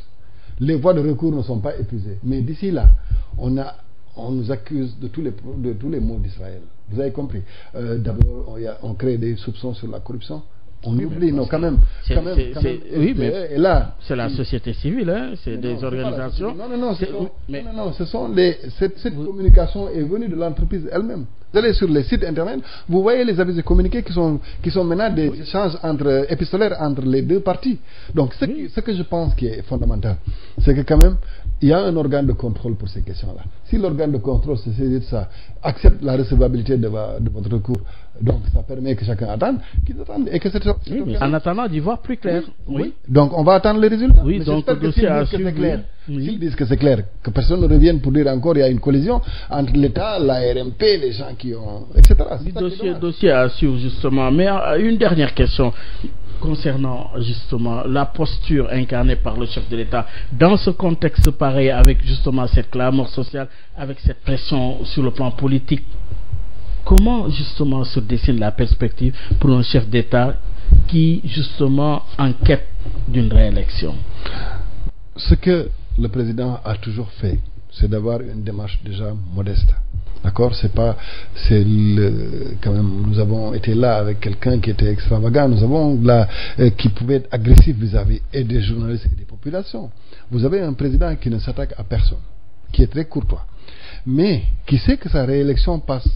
Les voies de recours ne sont pas épuisées. Mais d'ici là, on nous accuse de tous les maux d'Israël. Vous avez compris. D'abord, on crée des soupçons sur la corruption. On oublie, quand même. Mais là, c'est la société civile, hein, c'est des organisations. Non, ce sont cette communication est venue de l'entreprise elle-même. Vous allez sur les sites internet, vous voyez les avis de communiqués qui sont maintenant des échanges épistolaires entre les deux parties. Donc, ce que je pense qui est fondamental, c'est que quand même, il y a un organe de contrôle pour ces questions-là. Si l'organe de contrôle se saisit de ça, accepte la recevabilité de votre recours, donc ça permet que chacun attende, qu'ils attendent. Et que en attendant d'y voir plus clair. Oui. Donc on va attendre les résultats. Oui, donc le dossier a suivi. S'ils disent que c'est clair, que personne ne revienne pour dire encore il y a une collision entre l'État, la RMP, les gens qui ont, etc. Dossier à suivre justement. Mais une dernière question concernant justement la posture incarnée par le chef de l'État dans ce contexte pareil, avec justement cette clameur sociale, avec cette pression sur le plan politique. Comment justement se dessine la perspective pour un chef d'État qui justement enquête d'une réélection? Ce que le président a toujours fait, c'est d'avoir une démarche déjà modeste. D'accord, quand même, nous avons été là avec quelqu'un qui était extravagant, nous avons là, qui pouvait être agressif vis-à-vis et des journalistes et des populations. Vous avez un président qui ne s'attaque à personne, qui est très courtois, mais qui sait que sa réélection passe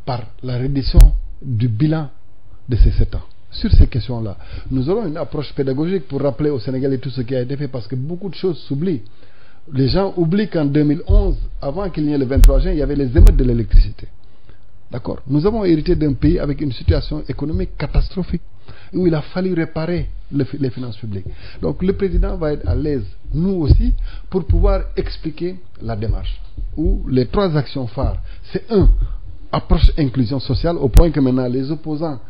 par la reddition du bilan de ces 7 ans. Sur ces questions-là, nous aurons une approche pédagogique pour rappeler aux Sénégalais tout ce qui a été fait, parce que beaucoup de choses s'oublient. Les gens oublient qu'en 2011, avant qu'il y ait le 23 juin, il y avait les émeutes de l'électricité. D'accord. Nous avons hérité d'un pays avec une situation économique catastrophique, où il a fallu réparer les finances publiques. Donc le président va être à l'aise, nous aussi, pour pouvoir expliquer la démarche. Où les 3 actions phares, c'est approche inclusion sociale, au point que maintenant les opposants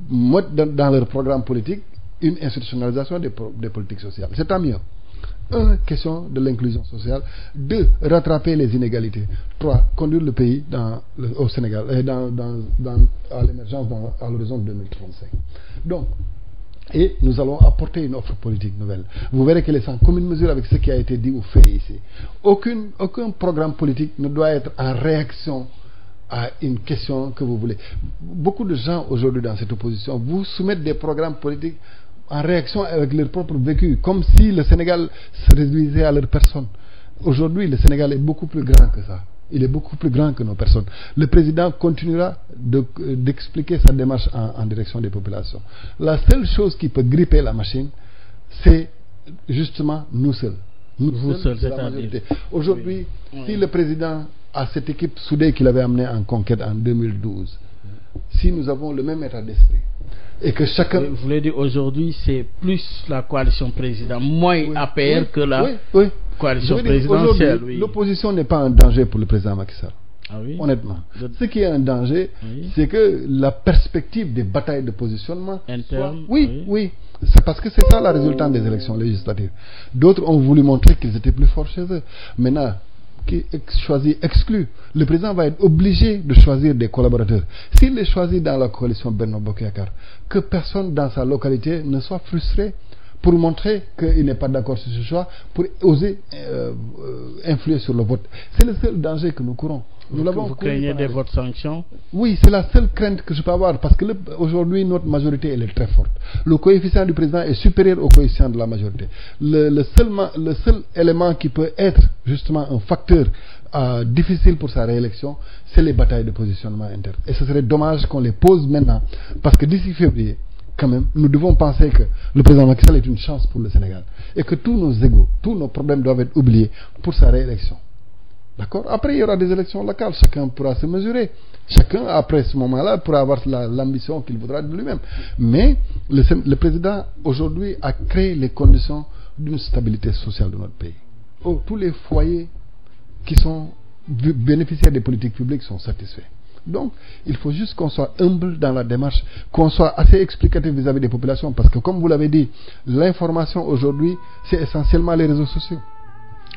mettent dans leur programme politique une institutionnalisation des politiques sociales. C'est tant mieux. 1. Question de l'inclusion sociale. 2. Rattraper les inégalités. 3. Conduire le pays au Sénégal à l'émergence à l'horizon 2035. Donc, et nous allons apporter une offre politique nouvelle. Vous verrez qu'elle est sans commune mesure avec ce qui a été dit ou fait ici. Aucun programme politique ne doit être en réaction à une question que vous voulez. Beaucoup de gens aujourd'hui dans cette opposition vous soumettent des programmes politiques en réaction avec leur propre vécu, comme si le Sénégal se réduisait à leur personne. Aujourd'hui, le Sénégal est beaucoup plus grand que ça. Il est beaucoup plus grand que nos personnes. Le président continuera d'expliquer sa démarche en direction des populations. La seule chose qui peut gripper la machine, c'est justement nous seuls. Vous seuls, c'est la majorité. Aujourd'hui, si le président a cette équipe soudée qu'il avait amenée en conquête en 2012, si nous avons le même état d'esprit, et que chacun... Vous voulez dire aujourd'hui, c'est plus la coalition présidentielle, moins APR que la coalition présidentielle. L'opposition n'est pas un danger pour le président Macky Sall. Ah oui? Honnêtement. Ce qui est un danger, c'est que la perspective des batailles de positionnement... Interne. Oui. C'est parce que c'est ça la résultante des élections législatives. D'autres ont voulu montrer qu'ils étaient plus forts chez eux. Maintenant, qui choisit exclu, le président va être obligé de choisir des collaborateurs. S'il les choisit dans la coalition Benno Bokk Yakaar, que personne dans sa localité ne soit frustré pour montrer qu'il n'est pas d'accord sur ce choix, pour oser influer sur le vote. C'est le seul danger que nous courons. Vous craignez des votes sanctions? Oui, c'est la seule crainte que je peux avoir, parce que aujourd'hui notre majorité elle est très forte. Le coefficient du président est supérieur au coefficient de la majorité. Le seul élément qui peut être justement un facteur difficile pour sa réélection, c'est les batailles de positionnement interne. Et ce serait dommage qu'on les pose maintenant, parce que d'ici février, quand même, nous devons penser que le président Macky Sall est une chance pour le Sénégal, et que tous nos égos, tous nos problèmes doivent être oubliés pour sa réélection. D'accord? Après, il y aura des élections locales. Chacun pourra se mesurer. Chacun, après ce moment-là, pourra avoir l'ambition qu'il voudra de lui-même. Mais le président, aujourd'hui, a créé les conditions d'une stabilité sociale de notre pays. Tous les foyers qui sont bénéficiaires des politiques publiques sont satisfaits. Donc, il faut juste qu'on soit humble dans la démarche, qu'on soit assez explicatif vis-à-vis des populations. Parce que, comme vous l'avez dit, l'information aujourd'hui, c'est essentiellement les réseaux sociaux.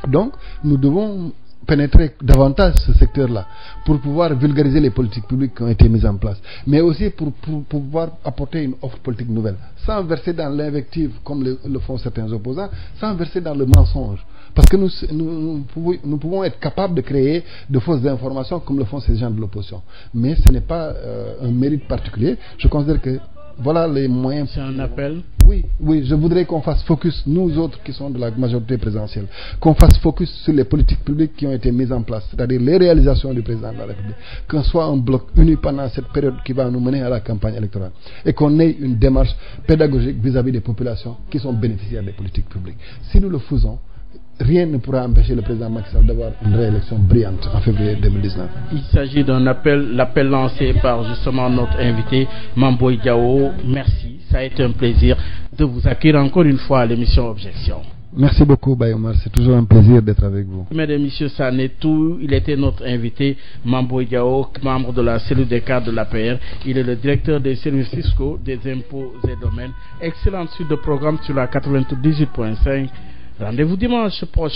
Donc, nous devons pénétrer davantage ce secteur-là pour pouvoir vulgariser les politiques publiques qui ont été mises en place, mais aussi pour pouvoir apporter une offre politique nouvelle, sans verser dans l'invective comme le font certains opposants, sans verser dans le mensonge. Parce que nous pouvons être capables de créer de fausses informations comme le font ces gens de l'opposition. Mais ce n'est pas un mérite particulier. Je considère que voilà les moyens. C'est un appel? Oui, je voudrais qu'on fasse focus, nous autres qui sommes de la majorité présidentielle, qu'on fasse focus sur les politiques publiques qui ont été mises en place, c'est-à-dire les réalisations du président de la République, qu'on soit un bloc uni pendant cette période qui va nous mener à la campagne électorale, et qu'on ait une démarche pédagogique vis-à-vis des populations qui sont bénéficiaires des politiques publiques. Si nous le faisons, rien ne pourra empêcher le président Macky Sall d'avoir une réélection brillante en février 2019. Il s'agit d'un appel, l'appel lancé par justement notre invité Mame Boye Diao. Merci, ça a été un plaisir de vous accueillir encore une fois à l'émission Objection. Merci beaucoup Baye Omar, c'est toujours un plaisir d'être avec vous. Mesdames et messieurs, ça n'est tout. Il était notre invité Mame Boye Diao, membre de la cellule des cadres de l'APR. Il est le directeur des services fiscaux, des impôts et domaines. Excellente suite de programme sur la 98.5. Rendez-vous dimanche prochain.